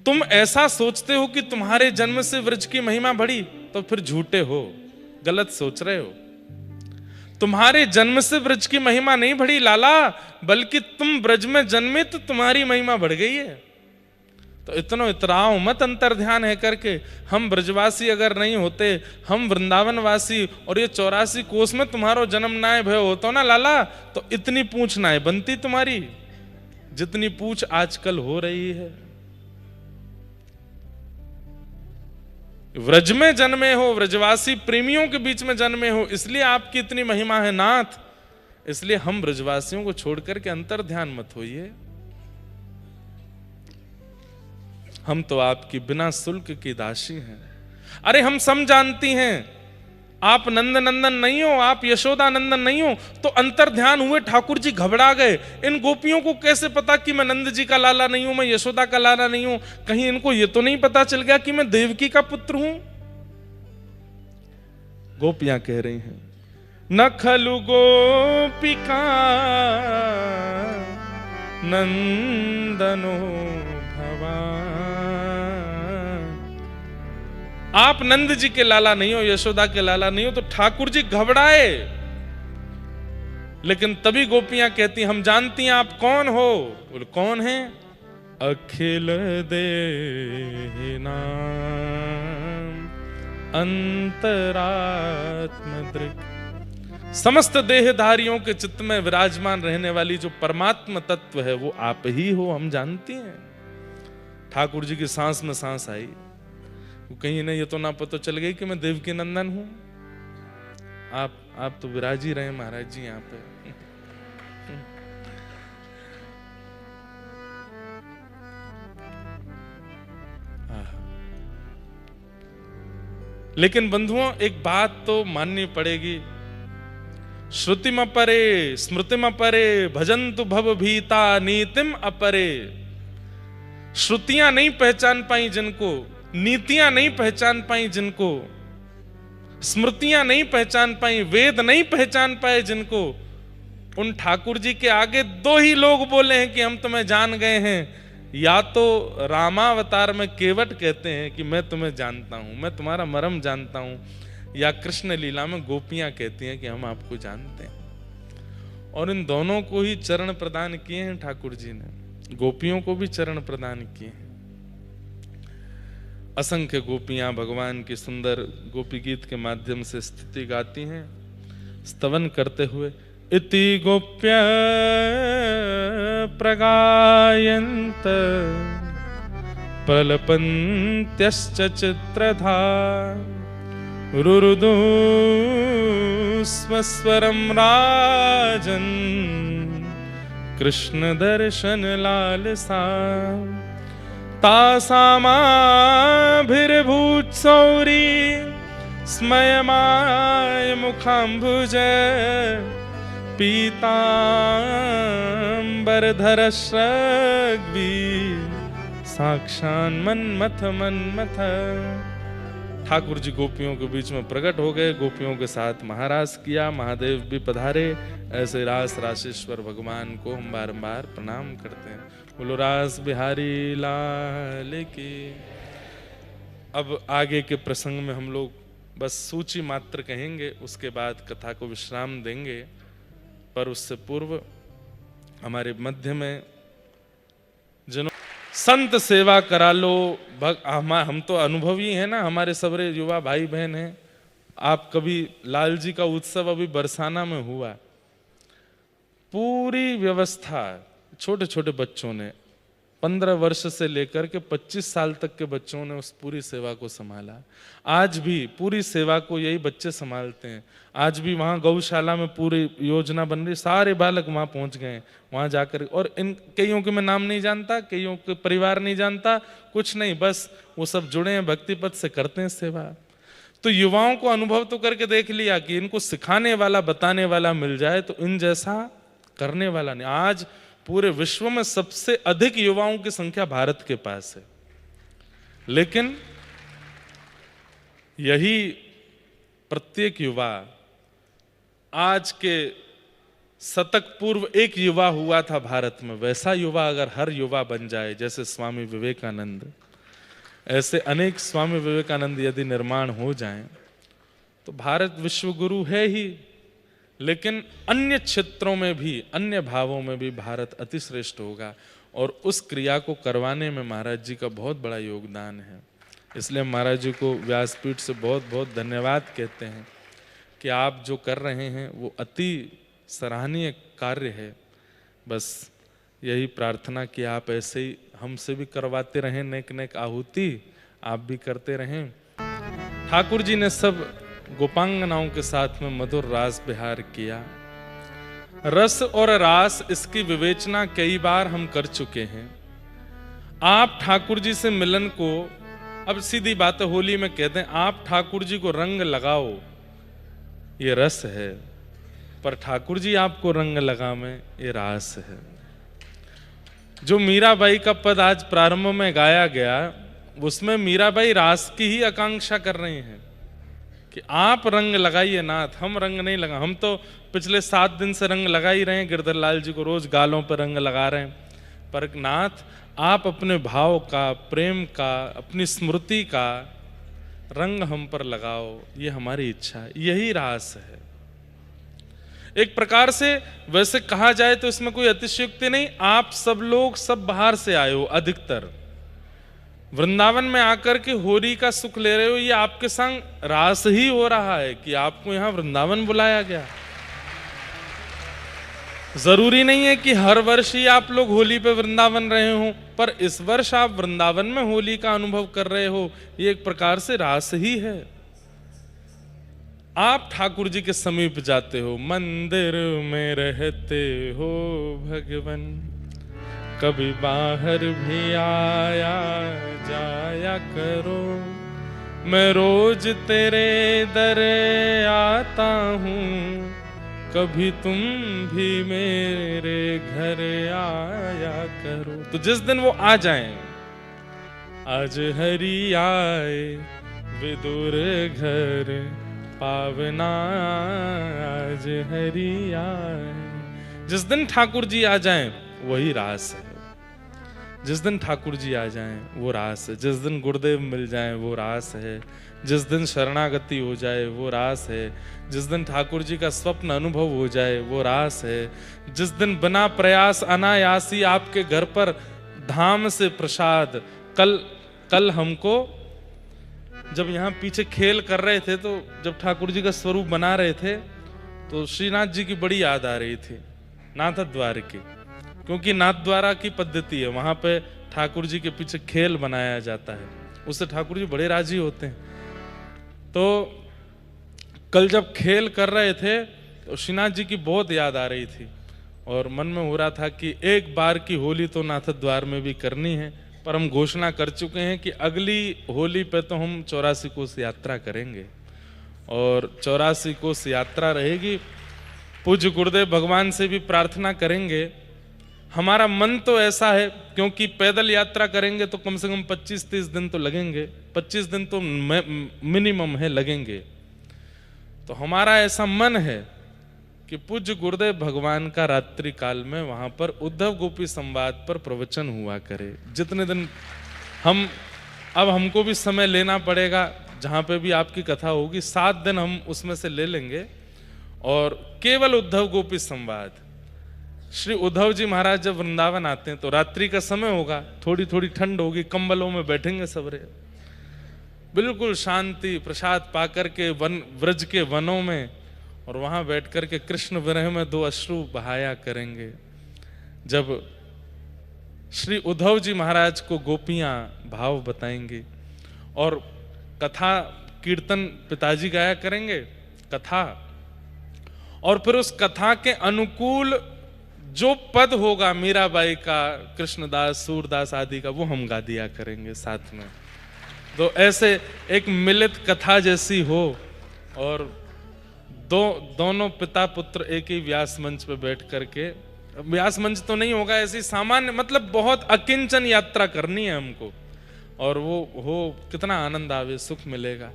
तुम ऐसा सोचते हो कि तुम्हारे जन्म से व्रज की महिमा बढ़ी, तो फिर झूठे हो, गलत सोच रहे हो। तुम्हारे जन्म से व्रज की महिमा नहीं बढ़ी लाला, बल्कि तुम ब्रज में जन्मे तो तुम्हारी महिमा बढ़ गई है। तो इतनो इतराओ मत अंतर ध्यान है करके। हम ब्रजवासी अगर नहीं होते, हम वृंदावन वासी, और ये 84 कोस में तुम्हारो जन्म नाय भय होता ना लाला, तो इतनी पूछ नाय बनती तुम्हारी, जितनी पूछ आजकल हो रही है। व्रज में जन्मे हो, व्रजवासी प्रेमियों के बीच में जन्मे हो, इसलिए आपकी इतनी महिमा है नाथ। इसलिए हम ब्रजवासियों को छोड़ करके अंतर ध्यान मत होइए। हम तो आपकी बिना शुल्क की दासी हैं। अरे हम सब जानती हैं आप नंद नंदन नहीं हो, आप यशोदा नंदन नहीं हो, तो अंतर ध्यान हुए ठाकुर जी घबरा गए। इन गोपियों को कैसे पता कि मैं नंद जी का लाला नहीं हूं, मैं यशोदा का लाला नहीं हूं? कहीं इनको ये तो नहीं पता चल गया कि मैं देवकी का पुत्र हूं? गोपियां कह रही हैं, न खलु गोपिका नंदनो भवान। आप नंद जी के लाला नहीं हो, यशोदा के लाला नहीं हो, तो ठाकुर जी घबराए। लेकिन तभी गोपियां कहती, हम जानती हैं आप कौन हो। बोले कौन है? अखिल देहि नाम अंतरात्म दृक्। समस्त देहधारियों के चित्त में विराजमान रहने वाली जो परमात्मा तत्व है, वो आप ही हो, हम जानती हैं। ठाकुर जी की सांस में सांस आई, कहीं इन्हें ये तो ना पता चल गई कि मैं देवकी नंदन हूं। आप तो विराज ही रहे महाराज जी यहाँ पे। लेकिन बंधुओं, एक बात तो माननी पड़ेगी, श्रुतिम अपरे स्मृतिम अपरे भजन्तु भव भीता नीतिम अपरे। श्रुतियां नहीं पहचान पाई जिनको, नीतियां नहीं पहचान पाई जिनको, स्मृतियां नहीं पहचान पाई, वेद नहीं पहचान पाए जिनको, उन ठाकुर जी के आगे दो ही लोग बोले हैं कि हम तुम्हें जान गए हैं। या तो रामावतार में केवट कहते हैं कि मैं तुम्हें जानता हूं, मैं तुम्हारा मर्म जानता हूं, या कृष्ण लीला में गोपियां कहती हैं कि हम आपको जानते हैं। और इन दोनों को ही चरण प्रदान किए हैं ठाकुर जी ने, गोपियों को भी चरण प्रदान किए हैं। असंख्य गोपियां भगवान की सुंदर गोपी गीत के माध्यम से स्तुति गाती हैं, स्तवन करते हुए। इति गोप्य प्रगायन्त प्रलपन्त्यश्च चित्रधा रुरुदु स्वस्वरं राजन् कृष्ण दर्शन लालसा तासामाभिर्भूत्सौरी स्मयमाय मुखाम्बुज पीताम्बरधरश्रग्वी साक्षान् मन्मथ मन्मथ। ठाकुर जी गोपियों के बीच में प्रकट हो गए, गोपियों के साथ महारास किया, महादेव भी पधारे। ऐसे रास राशेश्वर भगवान को हम बारंबार प्रणाम करते हैं। बोलो रास बिहारी लाल की। अब आगे के प्रसंग में हम लोग बस सूची मात्र कहेंगे, उसके बाद कथा को विश्राम देंगे। पर उससे पूर्व हमारे मध्य में जिन्हों संत सेवा करा लो, हम तो अनुभवी हैं ना, हमारे सबरे युवा भाई बहन हैं। आप कभी लाल जी का उत्सव अभी बरसाना में हुआ, पूरी व्यवस्था छोटे छोटे बच्चों ने 15 वर्ष से लेकर के 25 साल तक के बच्चों ने उस पूरी सेवा को संभाला। आज भी पूरी सेवा को यही बच्चे संभालते हैं। आज भी वहाँ गौशाला में पूरी योजना बन रही, सारे बालक वहाँ पहुँच गए, वहाँ जाकर। और इन कईयों के मैं नाम नहीं जानता, कईयों के परिवार नहीं जानता, कुछ नहीं, बस वो सब जुड़े हैं, भक्ति पथ से करते हैं सेवा। तो युवाओं को अनुभव तो करके देख लिया कि इनको सिखाने वाला बताने वाला मिल जाए तो इन जैसा करने वाला नहीं। आज पूरे विश्व में सबसे अधिक युवाओं की संख्या भारत के पास है, लेकिन यही प्रत्येक युवा, आज के शतक पूर्व एक युवा हुआ था भारत में, वैसा युवा अगर हर युवा बन जाए, जैसे स्वामी विवेकानंद, ऐसे अनेक स्वामी विवेकानंद यदि निर्माण हो जाएं, तो भारत विश्व गुरु है ही, लेकिन अन्य क्षेत्रों में भी, अन्य भावों में भी भारत अतिश्रेष्ठ होगा। और उस क्रिया को करवाने में महाराज जी का बहुत बड़ा योगदान है। इसलिए महाराज जी को व्यासपीठ से बहुत बहुत धन्यवाद कहते हैं कि आप जो कर रहे हैं वो अति सराहनीय कार्य है। बस यही प्रार्थना कि आप ऐसे ही हमसे भी करवाते रहें, नेक नेक आहुति आप भी करते रहें। ठाकुर जी ने सब गोपांगनाओं के साथ में मधुर रास बिहार किया। रस और रास, इसकी विवेचना कई बार हम कर चुके हैं। आप ठाकुर जी से मिलन को, अब सीधी बात होली में कहते हैं आप ठाकुर जी को रंग लगाओ, ये रस है, पर ठाकुर जी आपको रंग लगावे, ये रास है। जो मीराबाई का पद आज प्रारंभ में गाया गया, उसमें मीराबाई रास की ही आकांक्षा कर रही हैं कि आप रंग लगाइए नाथ, हम रंग नहीं लगा। हम तो पिछले 7 दिन से रंग लगा ही रहे हैं, गिरधर लाल जी को रोज गालों पर रंग लगा रहे हैं, पर नाथ आप अपने भाव का, प्रेम का, अपनी स्मृति का रंग हम पर लगाओ, ये हमारी इच्छा है। यही रास है। एक प्रकार से वैसे कहा जाए तो इसमें कोई अतिशयोक्ति नहीं। आप सब लोग सब बाहर से आए हो, अधिकतर वृंदावन में आकर के होली का सुख ले रहे हो, ये आपके संग रास ही हो रहा है कि आपको यहां वृंदावन बुलाया गया। जरूरी नहीं है कि हर वर्ष ही आप लोग होली पे वृंदावन रहे हो, पर इस वर्ष आप वृंदावन में होली का अनुभव कर रहे हो, ये एक प्रकार से रास ही है। आप ठाकुर जी के समीप जाते हो, मंदिर में रहते हो भगवन, कभी बाहर भी आया जाया करो, मैं रोज तेरे दर आता हूँ, कभी तुम भी मेरे घर आया करो। तो जिस दिन वो आ जाएं, आज हरि आए विदुर घर पावना, आज हरि आए। जिस दिन ठाकुर जी आ जाएं वही रास है, जिस दिन ठाकुर जी आ जाएं वो रास है, जिस दिन गुरुदेव मिल जाएं वो रास है, जिस दिन शरणागति हो जाए वो रास है, जिस दिन ठाकुर जी का स्वप्न अनुभव हो जाए वो रास है, जिस दिन बिना प्रयास अनायासी आपके घर पर धाम से प्रसाद। कल हमको जब यहाँ पीछे खेल कर रहे थे तो जब ठाकुर जी का स्वरूप बना रहे थे तो श्रीनाथ जी की बड़ी याद आ रही थी, नाथ द्वार की, क्योंकि नाथ द्वारा की पद्धति है, वहां पे ठाकुर जी के पीछे खेल बनाया जाता है, उससे ठाकुर जी बड़े राजी होते हैं। तो कल जब खेल कर रहे थे तो श्रीनाथ जी की बहुत याद आ रही थी और मन में हो रहा था कि एक बार की होली तो नाथ द्वार में भी करनी है, पर हम घोषणा कर चुके हैं कि अगली होली पे तो हम 84 कोस यात्रा करेंगे और 84 कोस यात्रा रहेगी। पूज्य गुरुदेव भगवान से भी प्रार्थना करेंगे। हमारा मन तो ऐसा है, क्योंकि पैदल यात्रा करेंगे तो कम से कम 25-30 दिन तो लगेंगे, 25 दिन तो मिनिमम है लगेंगे। तो हमारा ऐसा मन है कि पूज्य गुरुदेव भगवान का रात्रि काल में वहां पर उद्धव गोपी संवाद पर प्रवचन हुआ करे। जितने दिन अब हमको भी समय लेना पड़ेगा, जहां पे भी आपकी कथा होगी 7 दिन हम उसमें से ले लेंगे और केवल उद्धव गोपी संवाद। श्री उद्धव जी महाराज जब वृंदावन आते हैं तो रात्रि का समय होगा, थोड़ी थोड़ी ठंड होगी, कंबलों में बैठेंगे सबरे, बिल्कुल शांति प्रसाद पाकर के व्रज के वनों में, और वहां बैठ कर के कृष्ण विरह में 2 अश्रु बहाया करेंगे। जब श्री उद्धव जी महाराज को गोपियां भाव बताएंगी और कथा कीर्तन पिताजी गाया करेंगे कथा, और फिर उस कथा के अनुकूल जो पद होगा मीराबाई का, कृष्णदास, सूरदास आदि का, वो हम गा दिया करेंगे साथ में। तो ऐसे एक मिलित कथा जैसी हो और दोनों पिता पुत्र एक ही व्यास मंच पे बैठ करके, व्यास मंच तो नहीं होगा, ऐसी सामान्य मतलब बहुत अकिंचन यात्रा करनी है हमको, और वो हो कितना आनंद आवे, सुख मिलेगा।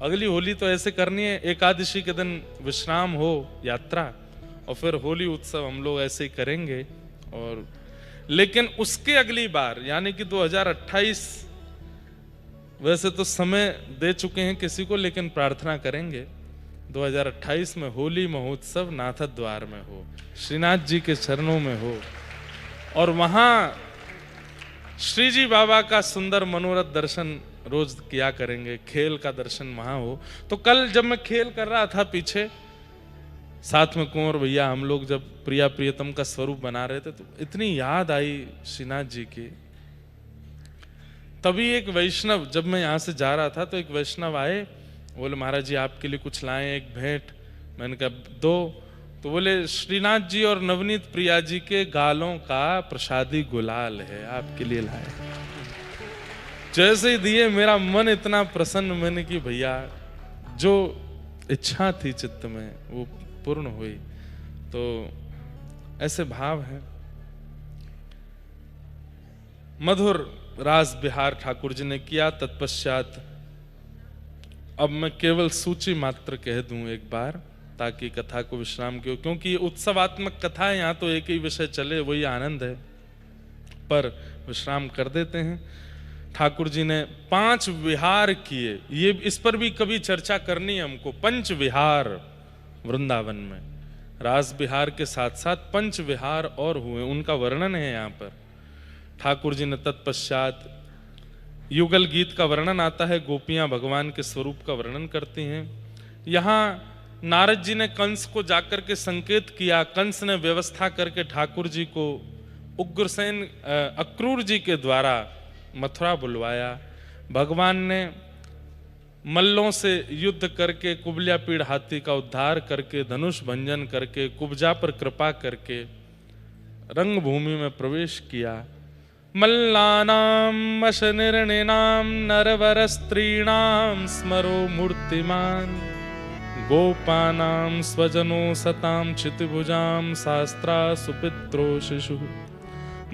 अगली होली तो ऐसे करनी है, एकादशी के दिन विश्राम हो यात्रा, और फिर होली उत्सव हम लोग ऐसे ही करेंगे। और लेकिन उसके अगली बार यानी कि 2028, वैसे तो समय दे चुके हैं किसी को, लेकिन प्रार्थना करेंगे 2028 में होली महोत्सव नाथ द्वार में हो, श्रीनाथ जी के चरणों में हो, और वहां श्री जी बाबा का सुंदर मनोरथ दर्शन रोज किया करेंगे, खेल का दर्शन वहां हो। तो कल जब मैं खेल कर रहा था पीछे साथ में कुंवर भैया, हम लोग जब प्रिया प्रियतम का स्वरूप बना रहे थे तो इतनी याद आई श्रीनाथ जी की। तभी एक वैष्णव, जब मैं यहाँ से जा रहा था तो एक वैष्णव आए, बोले महाराज जी आपके लिए कुछ लाए एक भेंट। मैंने कहा दो। तो बोले श्रीनाथ जी और नवनीत प्रिया जी के गालों का प्रसादी गुलाल है, आपके लिए लाए। जैसे ही दिए मेरा मन इतना प्रसन्न, मैंने कि भैया जो इच्छा थी चित्त में वो पूर्ण हुई। तो ऐसे भाव है। मधुर रास बिहार ठाकुर जी ने किया। तत्पश्चात अब मैं केवल सूची मात्र कह दूं एक बार, ताकि कथा को विश्राम क्यों, क्योंकि ये उत्सवात्मक कथा है, यहाँ तो एक ही विषय चले वही आनंद है, पर विश्राम कर देते हैं। ठाकुर जी ने 5 विहार किए, ये इस पर भी कभी चर्चा करनी है हमको। 5 विहार वृंदावन में, रास बिहार के साथ साथ 5 विहार और हुए, उनका वर्णन है यहाँ पर। ठाकुर जी ने तत्पश्चात युगल गीत का वर्णन आता है, गोपियां भगवान के स्वरूप का वर्णन करती हैं। यहाँ नारद जी ने कंस को जाकर के संकेत किया, कंस ने व्यवस्था करके ठाकुर जी को उग्रसेन अक्रूर जी के द्वारा मथुरा बुलवाया। भगवान ने मल्लों से युद्ध करके कुबल्या हाथी का उद्धार करके धनुष भंजन करके कुब्जा पर कृपा करके रंगभूमि में प्रवेश किया। मल्लानाम अशनिर्णिनाम नरवर स्त्रीणाम स्मरो मूर्तिमान गोपानाम स्वजनो सताम क्षितिभुजाम शास्त्रा सुपित्रो शिशु।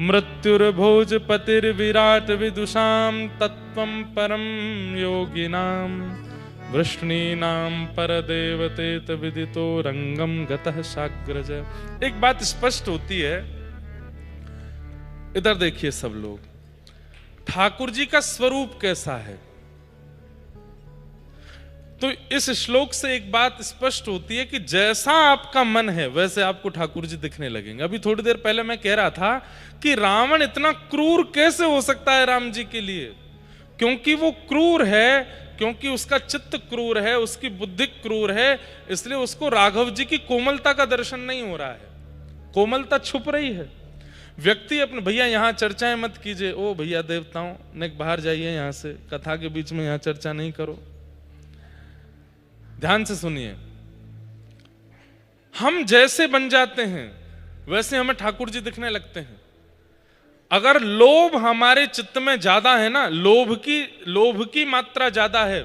मृत्युर्भोजपतिर्विराट विदुषां तत्त्वं परम योगिनां वृष्णीनां परदेवतेत विदितो रंगम गतः साग्रज। एक बात स्पष्ट होती है, इधर देखिए सब लोग, ठाकुर जी का स्वरूप कैसा है। तो इस श्लोक से एक बात स्पष्ट होती है कि जैसा आपका मन है वैसे आपको ठाकुर जी दिखने लगेंगे। अभी थोड़ी देर पहले मैं कह रहा था कि रावण इतना क्रूर कैसे हो सकता है राम जी के लिए, क्योंकि वो क्रूर है, क्योंकि उसका चित्त क्रूर है, उसकी बुद्धि क्रूर है, इसलिए उसको राघव जी की कोमलता का दर्शन नहीं हो रहा है, कोमलता छुप रही है। व्यक्ति अपने, भैया यहां चर्चाएं मत कीजिए, ओ भैया देवताओं ने बाहर जाइए, यहां से कथा के बीच में यहां चर्चा नहीं करो। ध्यान से सुनिए, हम जैसे बन जाते हैं वैसे हमें ठाकुर जी दिखने लगते हैं। अगर लोभ हमारे चित्त में ज्यादा है ना, लोभ की मात्रा ज्यादा है,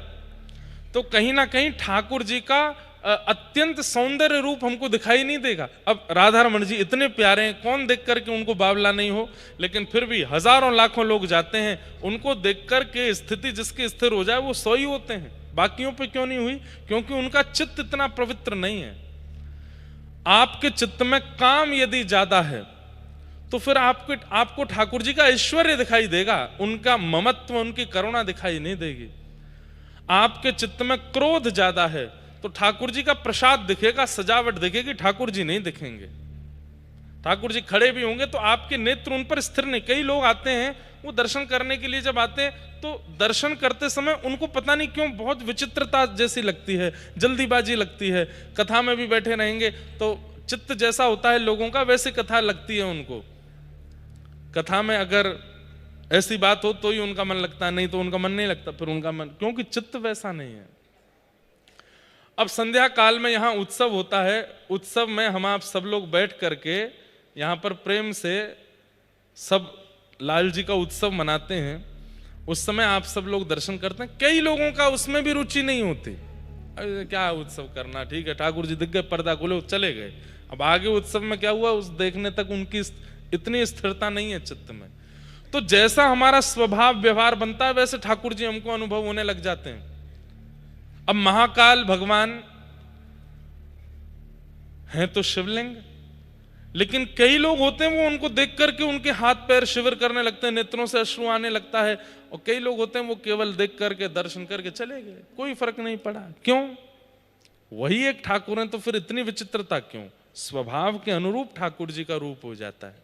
तो कहीं ना कहीं ठाकुर जी का अत्यंत सौंदर्य रूप हमको दिखाई नहीं देगा। अब राधा रमण जी इतने प्यारे हैं, कौन देख करके उनको बावला नहीं हो, लेकिन फिर भी हजारों लाखों लोग जाते हैं, उनको देख करके स्थिति जिसकी स्थिर हो जाए वो 100 ही होते हैं, बाकियों पे क्यों नहीं हुई? क्योंकि उनका चित्त इतना पवित्र नहीं है। आपके चित्त में काम यदि ज्यादा है तो फिर आपको ठाकुर जी का ऐश्वर्य दिखाई देगा, उनका ममत्व, उनकी करुणा दिखाई नहीं देगी। आपके चित्त में क्रोध ज्यादा है तो ठाकुर जी का प्रसाद दिखेगा, सजावट दिखेगी, ठाकुर जी नहीं दिखेंगे। ठाकुर जी खड़े भी होंगे तो आपके नेत्र उन पर स्थिर नहीं। कई लोग आते हैं, वो दर्शन करने के लिए जब आते हैं तो दर्शन करते समय उनको पता नहीं क्यों बहुत विचित्रता जैसी लगती है, जल्दीबाजी लगती है। कथा में भी बैठे रहेंगे तो चित्त जैसा होता है लोगों का, वैसे कथा लगती है उनको। कथा में अगर ऐसी बात हो तो ही उनका मन लगता है, नहीं तो उनका मन नहीं लगता फिर उनका मन, क्योंकि चित्त वैसा नहीं है। अब संध्या काल में यहाँ उत्सव होता है, उत्सव में हम आप सब लोग बैठ करके यहाँ पर प्रेम से सब लाल जी का उत्सव मनाते हैं। उस समय आप सब लोग दर्शन करते हैं, कई लोगों का उसमें भी रुचि नहीं होती। अरे क्या उत्सव करना, ठीक है ठाकुर जी दिख गए, पर्दा खोले चले गए। अब आगे उत्सव में क्या हुआ उस देखने तक उनकी इतनी स्थिरता नहीं है चित्त में। तो जैसा हमारा स्वभाव व्यवहार बनता है वैसे ठाकुर जी हमको अनुभव होने लग जाते हैं। अब महाकाल भगवान हैं तो शिवलिंग, लेकिन कई लोग होते हैं वो उनको देख करके उनके हाथ पैर शिविर करने लगते हैं, नेत्रों से अश्रु आने लगता है। और कई लोग होते हैं वो केवल देख करके दर्शन करके चले गए, कोई फर्क नहीं पड़ा। क्यों? वही एक ठाकुर है तो फिर इतनी विचित्रता क्यों? स्वभाव के अनुरूप ठाकुर जी का रूप हो जाता है।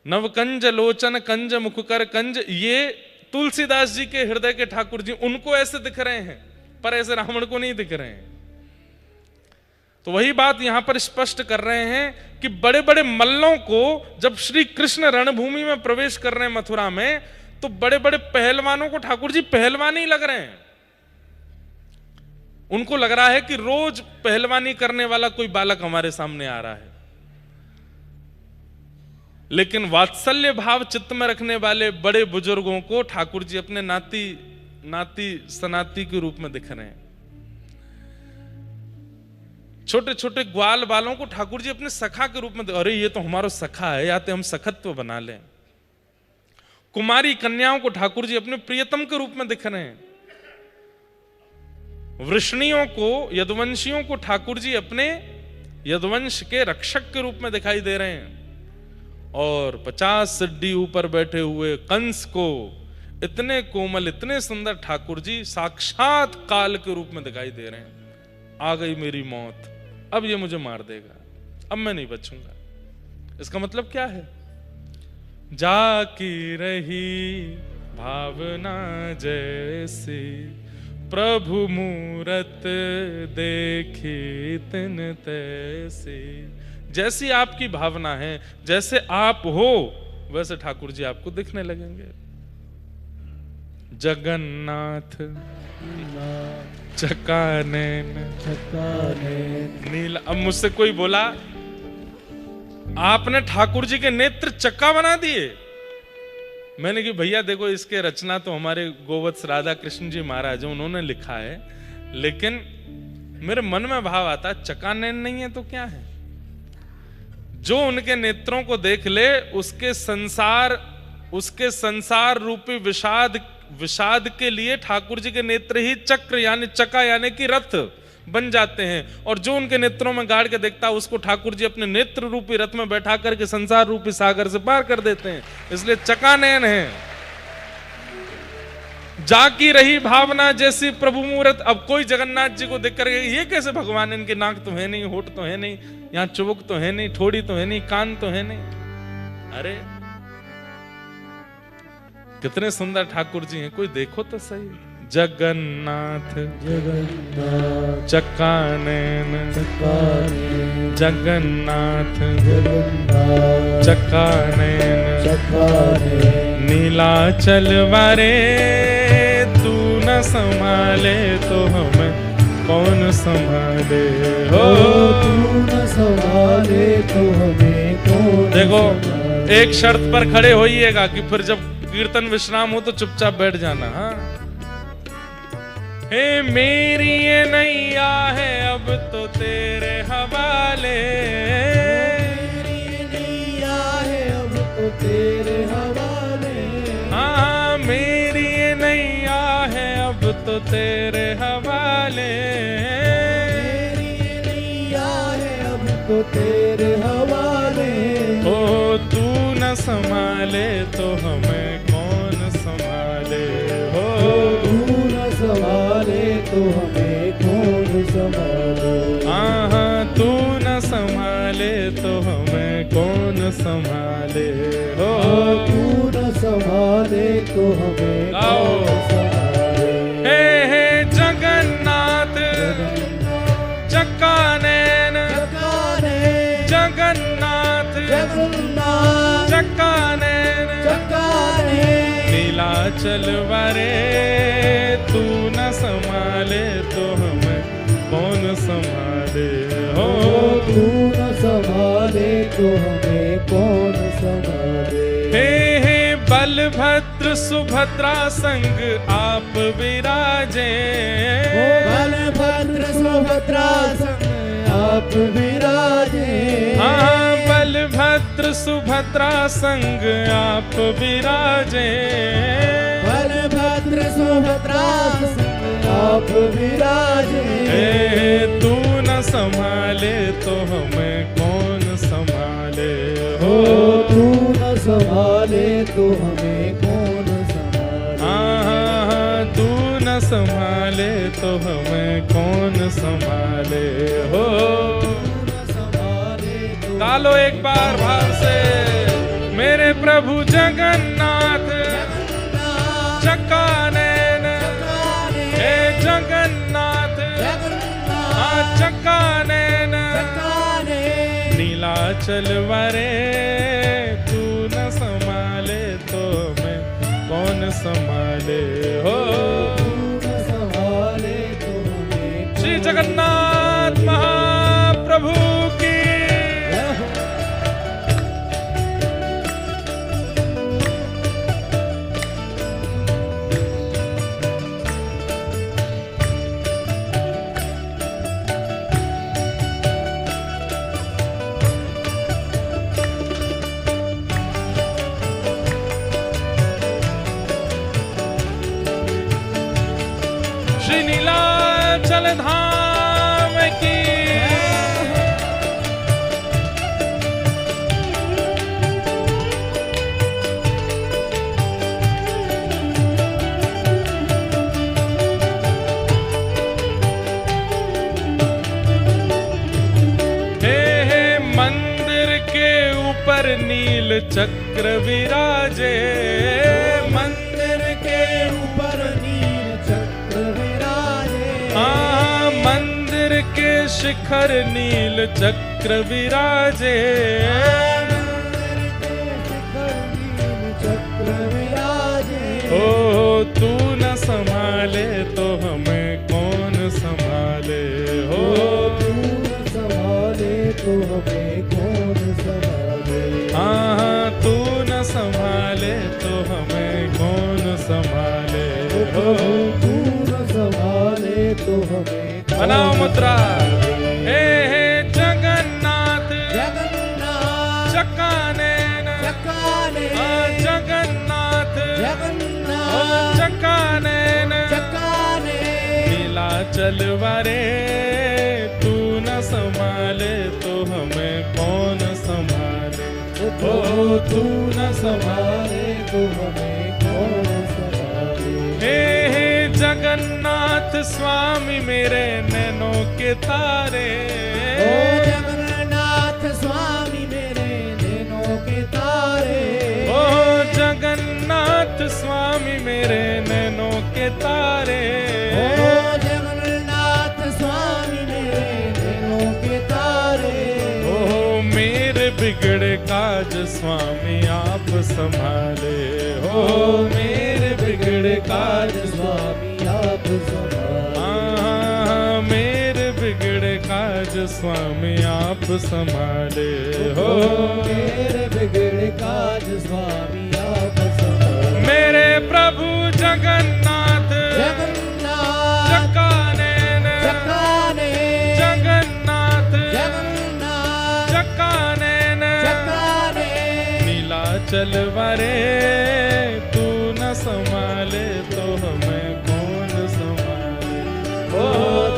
नवकंज लोचन कंज मुखकर कंज, ये तुलसीदास जी के हृदय के ठाकुर जी, उनको ऐसे दिख रहे हैं पर ऐसे रावण को नहीं दिख रहे हैं। तो वही बात यहां पर स्पष्ट कर रहे हैं कि बड़े बड़े मल्लों को जब श्री कृष्ण रणभूमि में प्रवेश कर रहे हैं मथुरा में, तो बड़े बड़े पहलवानों को ठाकुर जी पहलवान ही लग रहे हैं। उनको लग रहा है कि रोज पहलवानी करने वाला कोई बालक हमारे सामने आ रहा है। लेकिन वात्सल्य भाव चित्त में रखने वाले बड़े बुजुर्गों को ठाकुर जी अपने नाती सनाती के रूप में दिख रहे हैं। छोटे छोटे ग्वाल बालों को ठाकुर जी अपने सखा के रूप में, अरे ये तो हमारा सखा है, या तो हम सखत्व बना लें। कुमारी कन्याओं को ठाकुर जी अपने प्रियतम के रूप में दिख रहे हैं। वृष्णियों को, यदुवंशियों को ठाकुर जी अपने यदुवंश के रक्षक के रूप में दिखाई दे रहे हैं। और 50 सिड्डी ऊपर बैठे हुए कंस को इतने कोमल, इतने सुंदर ठाकुर जी साक्षात काल के रूप में दिखाई दे रहे हैं। आ गई मेरी मौत, अब ये मुझे मार देगा, अब मैं नहीं बचूंगा। इसका मतलब क्या है? जाकी रही भावना जैसी, प्रभु मूरत देखी तिन तैसी। जैसी आपकी भावना है, जैसे आप हो, वैसे ठाकुर जी आपको दिखने लगेंगे। जगन्नाथ चकानैन नीला। अब मुझसे कोई बोला आपने ठाकुर जी के नेत्र चक्का बना दिए। मैंने कि भैया देखो, इसके रचना तो हमारे गोवत्स राधा कृष्ण जी महाराज उन्होंने लिखा है, लेकिन मेरे मन में भाव आता है चकानैन नहीं है तो क्या है? जो उनके नेत्रों को देख ले उसके संसार रूपी विषाद के लिए ठाकुर जी के नेत्र ही चक्र यानी चका यानी कि रथ बन जाते हैं, और जो उनके नेत्रों में गाड़ के देखता है उसको ठाकुर जी अपने नेत्र रूपी रथ में बैठा करके संसार रूपी सागर से पार कर देते हैं, इसलिए चकानयन है। जाकी रही भावना जैसी प्रभु मूरत। अब कोई जगन्नाथ जी को देख कर ये कैसे भगवान, इनके नाक तो है नहीं, होठ तो है नहीं, यहाँ चुबक तो है नहीं, ठोड़ी तो है नहीं, कान तो है नहीं। अरे कितने सुंदर ठाकुर जी हैं, कोई देखो तो सही। जगन्नाथ जगन्नाथ चकानयन चकानयन जगन्नाथ जगन्नाथ चकानयन चकानयन नीलाचल वारे तू न संभाले तो हमें कौन संभाले हो। तू न संभाले तो हमें कौन देखो संभाले। एक शर्त पर खड़े होइएगा कि फिर जब कीर्तन विश्राम हो तो चुपचाप बैठ जाना। हाँ, हे मेरी ये नैया है अब तो तेरे हवाले, मेरी नैया है अब तो तेरे हवाले। हाँ मेरी ये नैया है अब तो तेरे हवाले, मेरी नैया है अब तो तेरे हवाले। ओ तू न संभाले तो हमें कौन संभाले हो। तू न संभाले तो हमें कौन संभाले। हाँ तू न संभाले तो हमें कौन संभाले हो। तू न संभाले तो हमें कौन संभाले। हे जगन्नाथ चकानयन जगन्नाथ चकानयन नीलाचल वारे तू न संभाले तो हमें कौन संभाले हो। तू न संभाले तो हमें कौन संभाले। हे बलभद्र सुभद्रा संग आप विराजे, बलभद्र सुभद्रा संग आप विराजे। हाँ बलभद्र सुभद्रा संग आप विराजे, बलभद्र सुभद्रा संग आप विराजे। हे तू न संभाले तो हमें कौन संभाले हो। तू न संभाले तो हमें कौन संभाले। हाँ तू न संभाले तो हमें कौन संभाले हो। तालो एक बार भाव से, मेरे प्रभु जगन्नाथ चकानयन हे जगन्नाथ हाँ चकानयन नीलाचल वारे तू न संभाले तो हमें कौन संभाले हो। श्री जगन्नाथ महाप्रभु की श्री नीलाचल धाम की हे मंदिर के ऊपर नील चक्र विराजे, मंदिर के ऊपर नील चक्र विराजे। हाँ मंदिर के शिखर नील चक्र विराजे, ओ तू न संभाले तो हमें कौन संभाले हो। तू न संभाले तो हमें कौन संभाले। हाँ तू न संभाले तो हमें कौन संभाले हो। तू न संभाले तो हमें बनाओ मुद्रा। हे जगन्नाथ नीलाचलवारे तू न संभाले तो हमें कौन संभाले। ओ तू न संभाले तो हमें कौन संभाले। हे जगन्नाथ स्वामी मेरे नैनों के तारे। ओ जगन्नाथ स्वामी मेरे नैनों के तारे। ओ जगन्नाथ स्वामी मेरे नैनों के तारे। ओ जगन्नाथ स्वामी मेरे नैनों के तारे। ओ मेरे बिगड़े काज स्वामी आप संभाले। ओ मेरे बिगड़े काज स्वामी आप संभाले। मेरे बिगड़े काज स्वामी आप संभाले। हो मेरे बिगड़े काज स्वामी आप संभाले। मेरे प्रभु जगन्नाथ जगन्नाथ जकानैन जकाने जगन्नाथ जगन्नाथ जकानैन जकाने। नीलाचलवारे तू न संभाले तो हमें कौन संभाले। ओ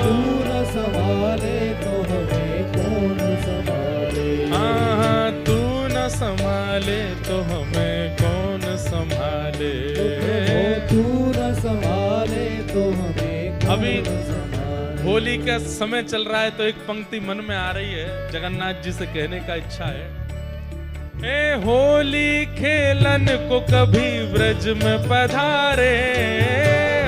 तू न संभाले तो हमें कौन संभाले। हाँ तू न संभाले तो हमें कौन संभाले। ओ तू न संभाले तो हमें कौन अभी संभाले। होली का समय चल रहा है तो एक पंक्ति मन में आ रही है, जगन्नाथ जी से कहने का इच्छा है। ए होली खेलन को कभी ब्रज में पधारे।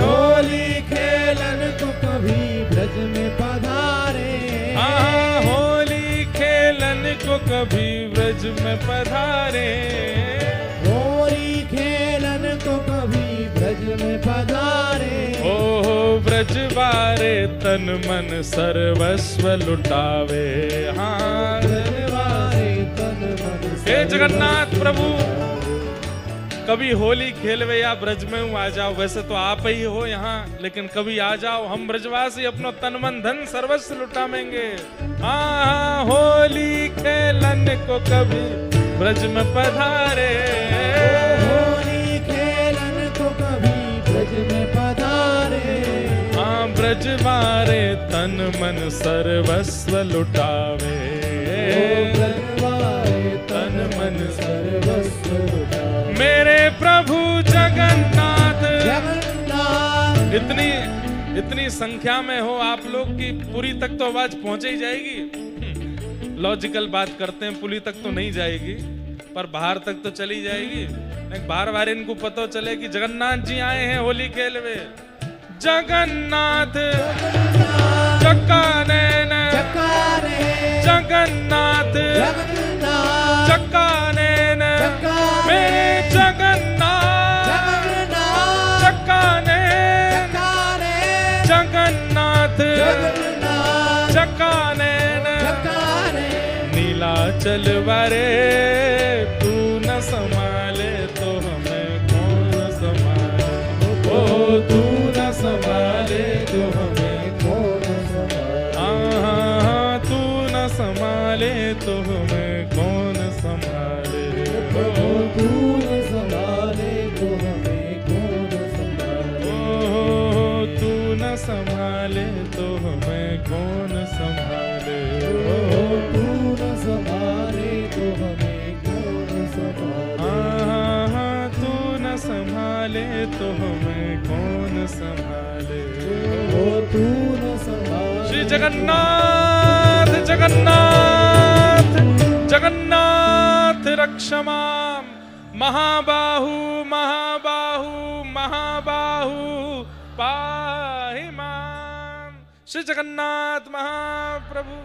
होली खेलन को कभी ब्रज में पधारे। हाँ होली खेलन को कभी ब्रज में पधारे। होली खेलन को कभी ब्रज में पधारे। ओहो ब्रज बारे तन मन सर्वस्व लुटावे। हाँ धन्यवारे तन मन हे जगन्नाथ प्रभु कभी होली खेलवे या ब्रज में हूँ आ जाओ। वैसे तो आप ही हो यहाँ, लेकिन कभी आ जाओ, हम ब्रजवासी अपनो तन मन धन सर्वस्व लुटावेंगे। हाँ होली खेलन को कभी ब्रज में पधारे। होली खेलन को कभी ब्रज में पधारे। हाँ ब्रज मारे तन मन सर्वस्व लुटावे। धन्यवारे तन मन सर्वस्व लुटावे। मेरे प्रभु जगन्नाथ जगन्नाथ इतनी संख्या में हो आप लोग की पुरी तक तो आवाज पहुंच ही जाएगी। लॉजिकल बात करते हैं, पुरी तक तो नहीं जाएगी पर बाहर तक तो चली जाएगी। बार बार इनको पता चले कि जगन्नाथ जी आए हैं होली खेलवे। जगन्नाथ जकानैन जकाने जगन्नाथ जगन्नाथ जकानैन जकाने। मेरे जगन्नाथ जगन्नाथ जकानैन जकाने जगन्नाथ जगन्नाथ जकानैन जकाने। नीलाचलवारे तू न संभाले तो हमें कौन संभाले। ओ तू न संभाले तो हमें कौन संभाले। हाँ तू न संभाले तो हमें कौन संभाले। ओ तू न संभाले तो हमें कौन संभाले। ओ तू न संभाले तो हमें कौन संभाले। ओ तू न संभाले तो हमें कौन संभाले। हाँ तू न संभाले तो हमें कौन संभाले। ओ तू न संभाले। श्री जगन्नाथ जगन्नाथ जगन्नाथ रक्षमाम महाबाहु महाबाहु महाबाहु पाहि माम। श्री जगन्नाथ महाप्रभु।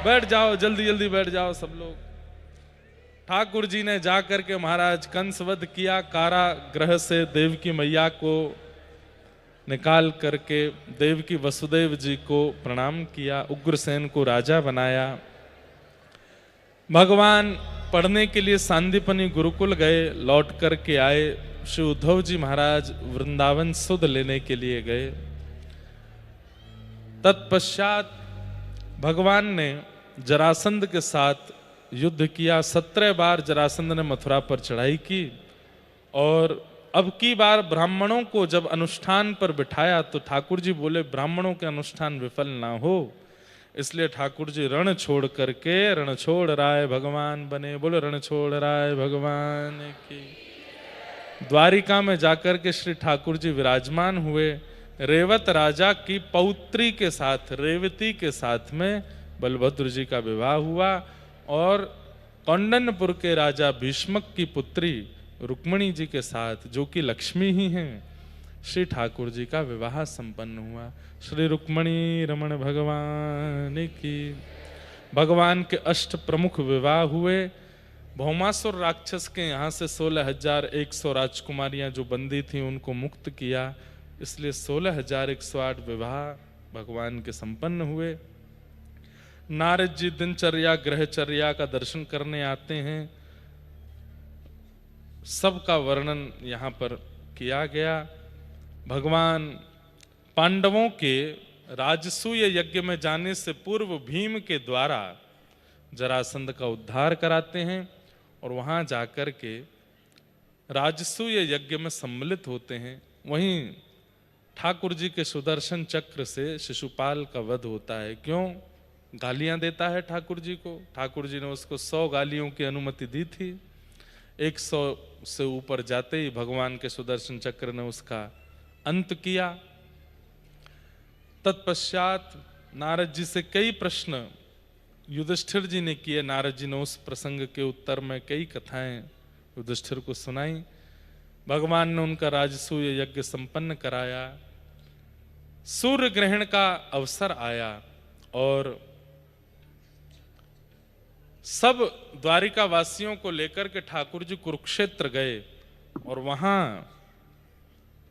बैठ जाओ, जल्दी जल्दी बैठ जाओ सब लोग। ठाकुर जी ने जाकर के महाराज कंसवध किया, कारागृह से देवकी मैया को निकाल करके देवकी वसुदेव जी को प्रणाम किया, उग्रसेन को राजा बनाया। भगवान पढ़ने के लिए सांदीपनी गुरुकुल गए, लौट करके आए। श्री उद्धव जी महाराज वृंदावन सुध लेने के लिए गए। तत्पश्चात भगवान ने जरासंध के साथ युद्ध किया। 17 बार जरासंध ने मथुरा पर चढ़ाई की और अब की बार ब्राह्मणों को जब अनुष्ठान पर बिठाया तो ठाकुर जी बोले ब्राह्मणों के अनुष्ठान विफल ना हो, इसलिए ठाकुर जी रण छोड़ करके रण छोड़ राय भगवान बने। बोले रण छोड़ राय भगवान की। द्वारिका में जाकर के श्री ठाकुर जी विराजमान हुए। रेवत राजा की पौत्री के साथ, रेवती के साथ में बलभद्र जी का विवाह हुआ और कौंडन्यपुर के राजा भीष्मक की पुत्री रुक्मणी जी के साथ, जो कि लक्ष्मी ही हैं, श्री ठाकुर जी का विवाह संपन्न हुआ। श्री रुक्मणी रमण भगवान की। भगवान के अष्ट प्रमुख विवाह हुए। भौमासुर राक्षस के यहाँ से 16,100 राजकुमारियां जो बंदी थी उनको मुक्त किया, इसलिए 16,108 विवाह भगवान के संपन्न हुए। नारद जी दिनचर्या ग्रहचर्या का दर्शन करने आते हैं, सबका वर्णन यहाँ पर किया गया। भगवान पांडवों के राजसूय यज्ञ में जाने से पूर्व भीम के द्वारा जरासंध का उद्धार कराते हैं और वहां जाकर के राजसूय यज्ञ में सम्मिलित होते हैं। वहीं ठाकुर जी के सुदर्शन चक्र से शिशुपाल का वध होता है। क्यों? गालियां देता है ठाकुर जी को। ठाकुर जी ने उसको 100 गालियों की अनुमति दी थी। 100 से ऊपर जाते ही भगवान के सुदर्शन चक्र ने उसका अंत किया। तत्पश्चात नारद जी से कई प्रश्न युधिष्ठिर जी ने किए। नारद जी ने उस प्रसंग के उत्तर में कई कथाएं युधिष्ठिर को सुनाई। भगवान ने उनका राजसूय यज्ञ संपन्न कराया। सूर्य ग्रहण का अवसर आया और सब द्वारिका वासियों को लेकर के ठाकुर जी कुरुक्षेत्र गए और वहां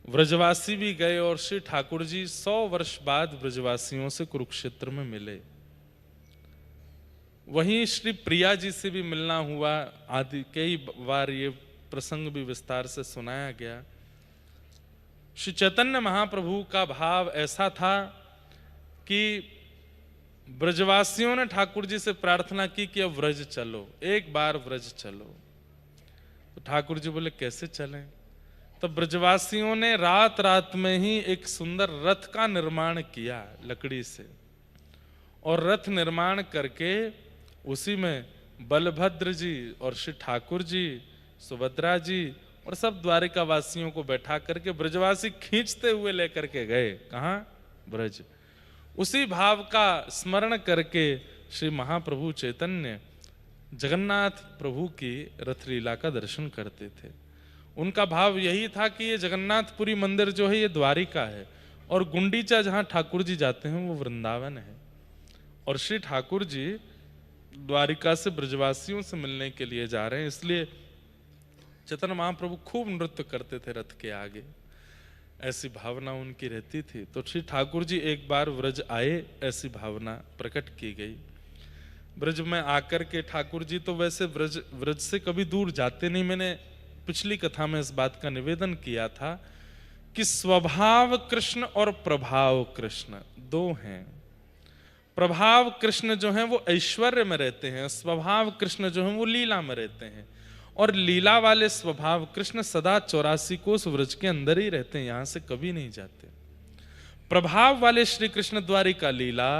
व्रजवासी भी गए और श्री ठाकुर जी 100 वर्ष बाद व्रजवासियों से कुरुक्षेत्र में मिले। वहीं श्री प्रिया जी से भी मिलना हुआ आदि कई बार ये प्रसंग भी विस्तार से सुनाया गया। श्री चैतन्य महाप्रभु का भाव ऐसा था कि ब्रजवासियों ने ठाकुर जी से प्रार्थना की कि अब व्रज चलो, एक बार व्रज चलो। तो ठाकुर जी बोले कैसे चलें? तो ब्रजवासियों ने रात रात में ही एक सुंदर रथ का निर्माण किया लकड़ी से, और रथ निर्माण करके उसी में बलभद्र जी और श्री ठाकुर जी, सुभद्रा जी और सब द्वारिका वासियों को बैठा करके ब्रजवासी खींचते हुए लेकर के गए। कहाँ? ब्रज। उसी भाव का स्मरण करके श्री महाप्रभु चैतन्य जगन्नाथ प्रभु की रथलीला का दर्शन करते थे। उनका भाव यही था कि ये जगन्नाथपुरी मंदिर जो है ये द्वारिका है और गुंडीचा जहाँ ठाकुर जी जाते हैं वो वृंदावन है। और श्री ठाकुर जी द्वारिका से ब्रजवासियों से मिलने के लिए जा रहे हैं, इसलिए चैतन्य महाप्रभु खूब नृत्य करते थे रथ के आगे। ऐसी भावना उनकी रहती थी। तो श्री ठाकुर जी एक बार व्रज आए, ऐसी भावना प्रकट की गई। ब्रज में आकर के ठाकुर जी तो वैसे व्रज से कभी दूर जाते नहीं। मैंने पिछली कथा में इस बात का निवेदन किया था कि स्वभाव कृष्ण और प्रभाव कृष्ण दो हैं। प्रभाव कृष्ण जो हैं वो ऐश्वर्य में रहते हैं, स्वभाव कृष्ण जो हैं वो लीला में रहते हैं। और लीला वाले स्वभाव कृष्ण सदा 84 कोस व्रज के अंदर ही रहते हैं, यहां से कभी नहीं जाते। प्रभाव वाले श्री कृष्ण द्वारिका लीला,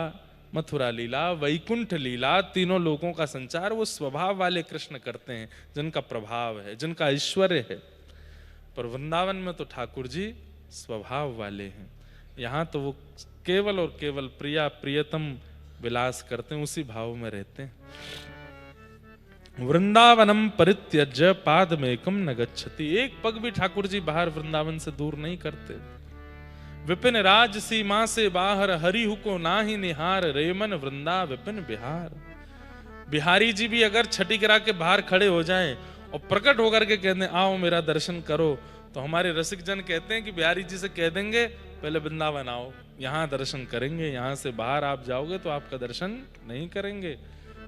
मथुरा लीला, वैकुंठ लीला, तीनों लोगों का संचार वो स्वभाव वाले कृष्ण करते हैं, जिनका प्रभाव है, जिनका ऐश्वर्य है। पर वृंदावन में तो ठाकुर जी स्वभाव वाले हैं। यहाँ तो वो केवल और केवल प्रिया प्रियतम विलास करते हैं, उसी भाव में रहते हैं। वृंदावनम परित्यज्य पादमेकम न गच्छति। एक पग भी ठाकुर जी बाहर वृंदावन से दूर नहीं करते। विपिन राज सीमा से बाहर हरिहु को नाही निहार, रेमन वृंदा विपिन बिहार। बिहारी जी भी अगर छठी करा के बाहर खड़े हो जाएं और प्रकट होकर के कहते हैं आओ मेरा दर्शन करो, तो हमारे रसिक जन कहते हैं कि बिहारी जी से कह देंगे पहले वृंदावन आओ, यहाँ दर्शन करेंगे, यहाँ से बाहर आप जाओगे तो आपका दर्शन नहीं करेंगे,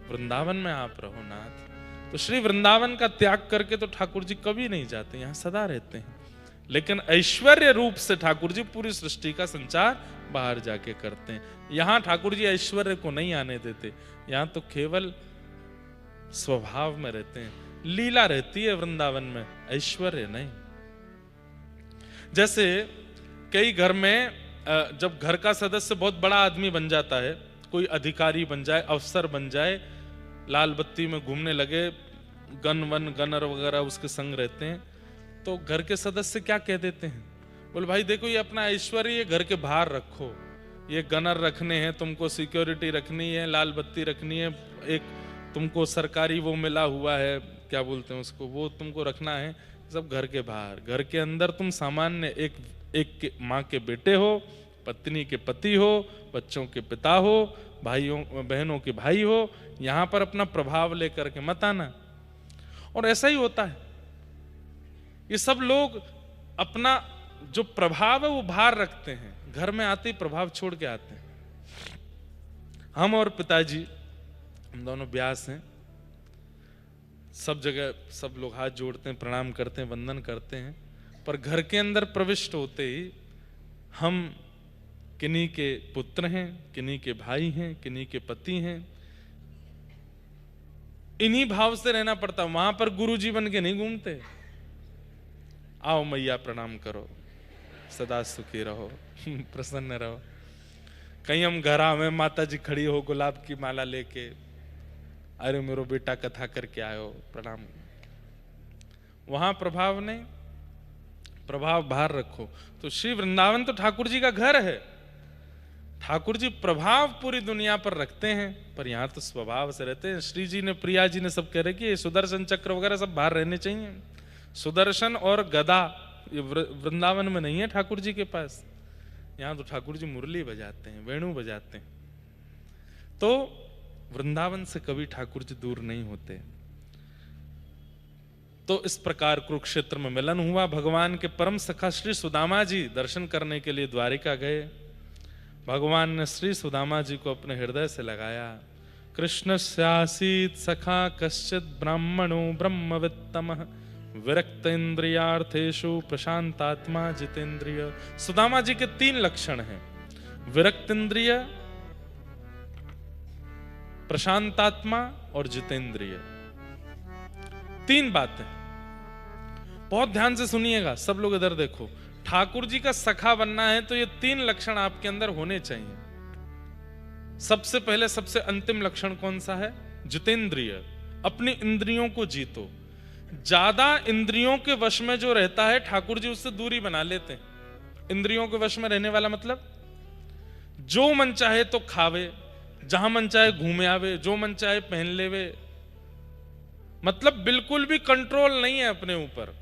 वृंदावन में आप रहो नाथ। तो श्री वृंदावन का त्याग करके तो ठाकुर जी कभी नहीं जाते, यहाँ सदा रहते हैं। लेकिन ऐश्वर्य रूप से ठाकुर जी पूरी सृष्टि का संचार बाहर जाके करते हैं। यहाँ ठाकुर जी ऐश्वर्य को नहीं आने देते, यहाँ तो केवल स्वभाव में रहते हैं। लीला रहती है वृंदावन में, ऐश्वर्य नहीं। जैसे कई घर में जब घर का सदस्य बहुत बड़ा आदमी बन जाता है, कोई अधिकारी बन जाए, अफसर बन जाए, लाल बत्ती में घूमने लगे, गनर वगैरह उसके संग रहते हैं, तो घर के सदस्य क्या कह देते हैं, बोले भाई देखो ये अपना ऐश्वर्य ये घर के बाहर रखो, ये गनर रखने हैं, तुमको सिक्योरिटी रखनी है, लाल बत्ती रखनी है, एक तुमको सरकारी वो मिला हुआ है, क्या बोलते हैं उसको, वो तुमको रखना है, सब घर के बाहर। घर के अंदर तुम सामान्य एक माँ के बेटे हो, पत्नी के पति हो, बच्चों के पिता हो, भाइयों बहनों के भाई हो, यहाँ पर अपना प्रभाव लेकर के मत आना। और ऐसा ही होता है, ये सब लोग अपना जो प्रभाव है वो बाहर रखते हैं, घर में आते ही प्रभाव छोड़ के आते हैं। हम और पिताजी, हम दोनों ब्यास हैं, सब जगह सब लोग हाथ जोड़ते हैं, प्रणाम करते हैं, वंदन करते हैं, पर घर के अंदर प्रविष्ट होते ही हम किन्हीं के पुत्र हैं, किन्हीं के भाई हैं, किन्हीं के पति हैं, इन्हीं भाव से रहना पड़ता। वहां पर गुरु जी बन के नहीं घूमते, आओ मैया प्रणाम करो, सदा सुखी रहो, प्रसन्न रहो। कहीं हम घर में माता जी खड़ी हो गुलाब की माला लेके, अरे मेरो बेटा कथा करके आयो, प्रणाम। वहां प्रभाव नहीं, प्रभाव बाहर रखो। तो श्री वृंदावन तो ठाकुर जी का घर है, ठाकुर जी प्रभाव पूरी दुनिया पर रखते हैं, पर यहाँ तो स्वभाव से रहते हैं। श्री जी ने, प्रिया जी ने सब कह रहे कि सुदर्शन चक्र वगैरह सब बाहर रहने चाहिए। सुदर्शन और गदा ये वृंदावन में नहीं है ठाकुर जी के पास, यहाँ तो ठाकुर जी मुरली बजाते हैं, वेणु बजाते हैं। तो वृंदावन से कभी ठाकुर जी दूर नहीं होते। तो इस प्रकार कुरुक्षेत्र में मिलन हुआ। भगवान के परम सखा श्री सुदामा जी दर्शन करने के लिए द्वारिका गए। भगवान ने श्री सुदामा जी को अपने हृदय से लगाया। कृष्ण स्यासीत सखा कश्चित ब्राह्मणो ब्रह्मवित्तमः विरक्त इंद्रियार्थेषु प्रशांतात्मा जितेंद्रिय। सुदामा जी के 3 लक्षण हैं, विरक्त इंद्रिय, प्रशांतात्मा और जितेंद्रिय। 3 बातें, बहुत ध्यान से सुनिएगा सब लोग, इधर देखो। ठाकुर जी का सखा बनना है तो ये 3 लक्षण आपके अंदर होने चाहिए। सबसे पहले सबसे अंतिम लक्षण कौन सा है? जितेंद्रिय। अपनी इंद्रियों को जीतो। ज्यादा इंद्रियों के वश में जो रहता है ठाकुर जी उससे दूरी बना लेते हैं। इंद्रियों के वश में रहने वाला मतलब जो मन चाहे तो खावे, जहां मन चाहे घूमे आवे, जो मन चाहे पहन लेवे, मतलब बिल्कुल भी कंट्रोल नहीं है अपने ऊपर।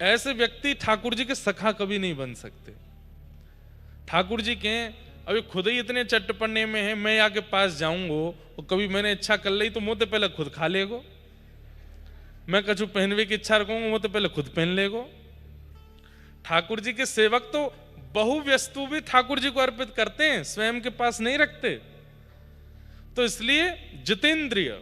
ऐसे व्यक्ति ठाकुर जी के सखा कभी नहीं बन सकते। ठाकुर जी के अभी खुद ही इतने चट्टपन्ने में है, मैं आके पास जाऊंगो और कभी मैंने इच्छा कर ली तो मुंह तो पहले खुद खा लेगो, मैं कछु पहनवे की इच्छा रखूंगा मुंह तो पहले खुद पहन लेगो। ठाकुर जी के सेवक तो बहुवस्तु भी ठाकुर जी को अर्पित करते हैं, स्वयं के पास नहीं रखते। तो इसलिए जितेंद्रिय,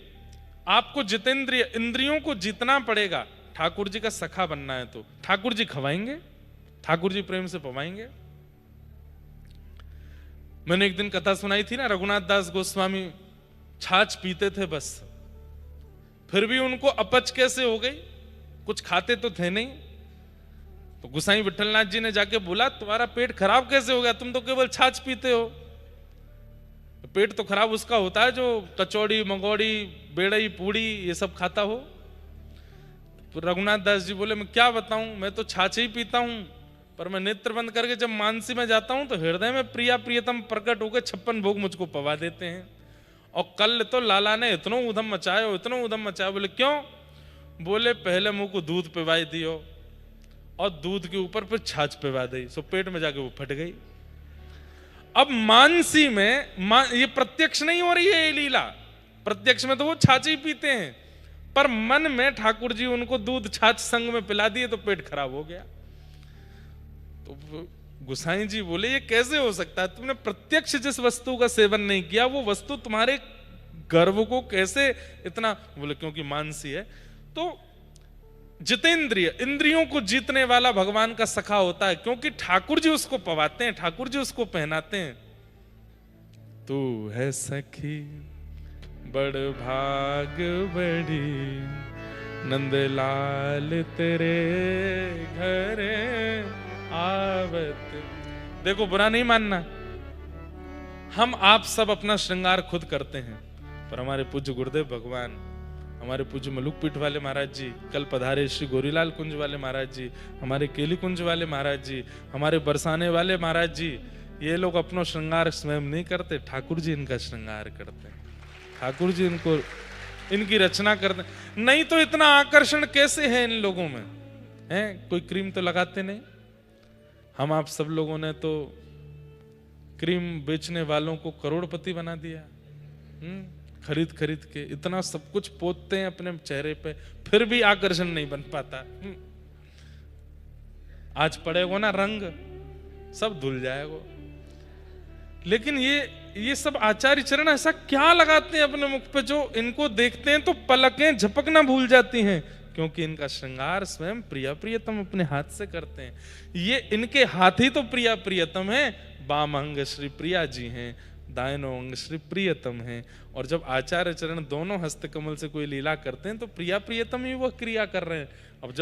आपको जितेंद्रिय इंद्रियों को जीतना पड़ेगा। ठाकुर जी का सखा बनना है तो ठाकुर जी खवाएंगे, ठाकुर जी प्रेम से पवाएंगे। मैंने एक दिन कथा सुनाई थी ना, रघुनाथ दास गोस्वामी छाछ पीते थे बस, फिर भी उनको अपच कैसे हो गई, कुछ खाते तो थे नहीं। तो गोसाई विठलनाथ जी ने जाके बोला तुम्हारा पेट खराब कैसे हो गया, तुम तो केवल छाछ पीते हो। पेट तो खराब उसका होता है जो कचौड़ी मंगौड़ी बेड़ई पूड़ी ये सब खाता हो। तो रघुनाथ दास जी बोले मैं क्या बताऊं, मैं तो छाछ ही पीता हूं, पर मैं नेत्र बंद करके जब मानसी में जाता हूं तो हृदय में प्रिया प्रियतम प्रकट होकर 56 भोग मुझको पवा देते हैं। और कल तो लाला ने इतना उधम मचाया, इतना उधम मचाया। बोले क्यों? बोले पहले मुंह को दूध पिवाई दियो और दूध के ऊपर फिर छाछ पिवा दी, सो पेट में जाके वो फट गई। अब मानसी में ये प्रत्यक्ष नहीं हो रही है ये लीला, प्रत्यक्ष में तो वो छाछ ही पीते हैं, पर मन में ठाकुर जी उनको दूध छाछ संग में पिला दिए तो पेट खराब हो गया। तो गोसाई जी बोले ये कैसे हो सकता है, तुमने प्रत्यक्ष जिस वस्तु का सेवन नहीं किया वो वस्तु तुम्हारे गर्व को कैसे इतना। बोले क्योंकि मानसी है। तो जितेंद्रिय, इंद्रियों को जीतने वाला भगवान का सखा होता है, क्योंकि ठाकुर जी उसको पवाते हैं, ठाकुर जी उसको पहनाते हैं। तू है सखी बड़ भाग बड़ी, नंदलाल तेरे घर आवते। देखो बुरा नहीं मानना, हम आप सब अपना श्रृंगार खुद करते हैं, पर हमारे पूज्य गुरुदेव भगवान, हमारे पूज्य मलुक पीठ वाले महाराज जी, कल पधारे श्री गोरीलाल कुंज वाले महाराज जी, हमारे केली कुंज वाले महाराज जी, हमारे बरसाने वाले महाराज जी, ये लोग अपना श्रृंगार स्वयं नहीं करते, ठाकुर जी इनका श्रृंगार करते हैं। ठाकुर जी इनको, इनकी रचना करते हैं। नहीं तो इतना आकर्षण कैसे है इन लोगों में, हैं? कोई क्रीम तो लगाते नहीं। हम आप सब लोगों ने तो क्रीम बेचने वालों को करोड़पति बना दिया, खरीद खरीद के इतना सब कुछ पोतते हैं अपने चेहरे पे, फिर भी आकर्षण नहीं बन पाता। आज पड़ेगा ना रंग, सब धुल जाएगा। लेकिन ये सब आचार्य चरण ऐसा क्या लगाते हैं अपने मुख पे, जो इनको देखते हैं तो पलकें झपकना भूल जाती हैं, क्योंकि इनका श्रृंगार स्वयं प्रिया प्रियतम अपने हाथ से करते हैं। ये इनके हाथ ही तो प्रिया प्रियतम है। बाम अंग श्री प्रिया जी हैं, दाहिनो अंग श्री प्रियतम हैं। और जब आचार्य चरण दोनों हस्त कमल से कोई लीला करते हैं तो प्रिया प्रियतम ही वह क्रिया कर रहे हैं। अब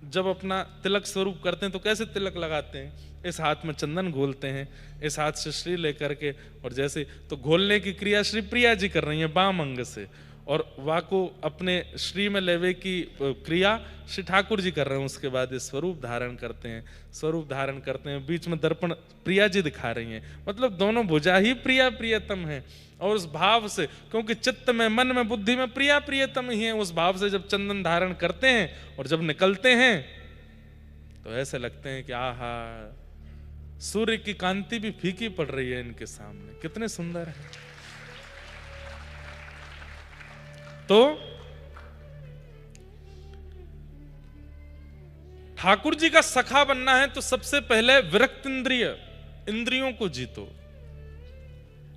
जब अपना तिलक स्वरूप करते हैं तो कैसे तिलक लगाते हैं? इस हाथ में चंदन घोलते हैं, इस हाथ से श्री लेकर के, और जैसे तो घोलने की क्रिया श्री प्रिया जी कर रही हैं बाम अंग से, और वाको अपने श्री में लेवे की क्रिया श्री ठाकुर जी कर रहे हैं। उसके बाद ये स्वरूप धारण करते हैं, स्वरूप धारण करते हैं, बीच में दर्पण प्रिया जी दिखा रही हैं, मतलब दोनों भुजा ही प्रिया प्रियतम है। और उस भाव से, क्योंकि चित्त में, मन में, बुद्धि में प्रिया प्रियतम ही है, उस भाव से जब चंदन धारण करते हैं और जब निकलते हैं तो ऐसे लगते हैं कि आहा, सूर्य की कांति भी फीकी पड़ रही है इनके सामने, कितने सुंदर है। तो ठाकुर जी का सखा बनना है तो सबसे पहले विरक्त इंद्रियों को जीतो,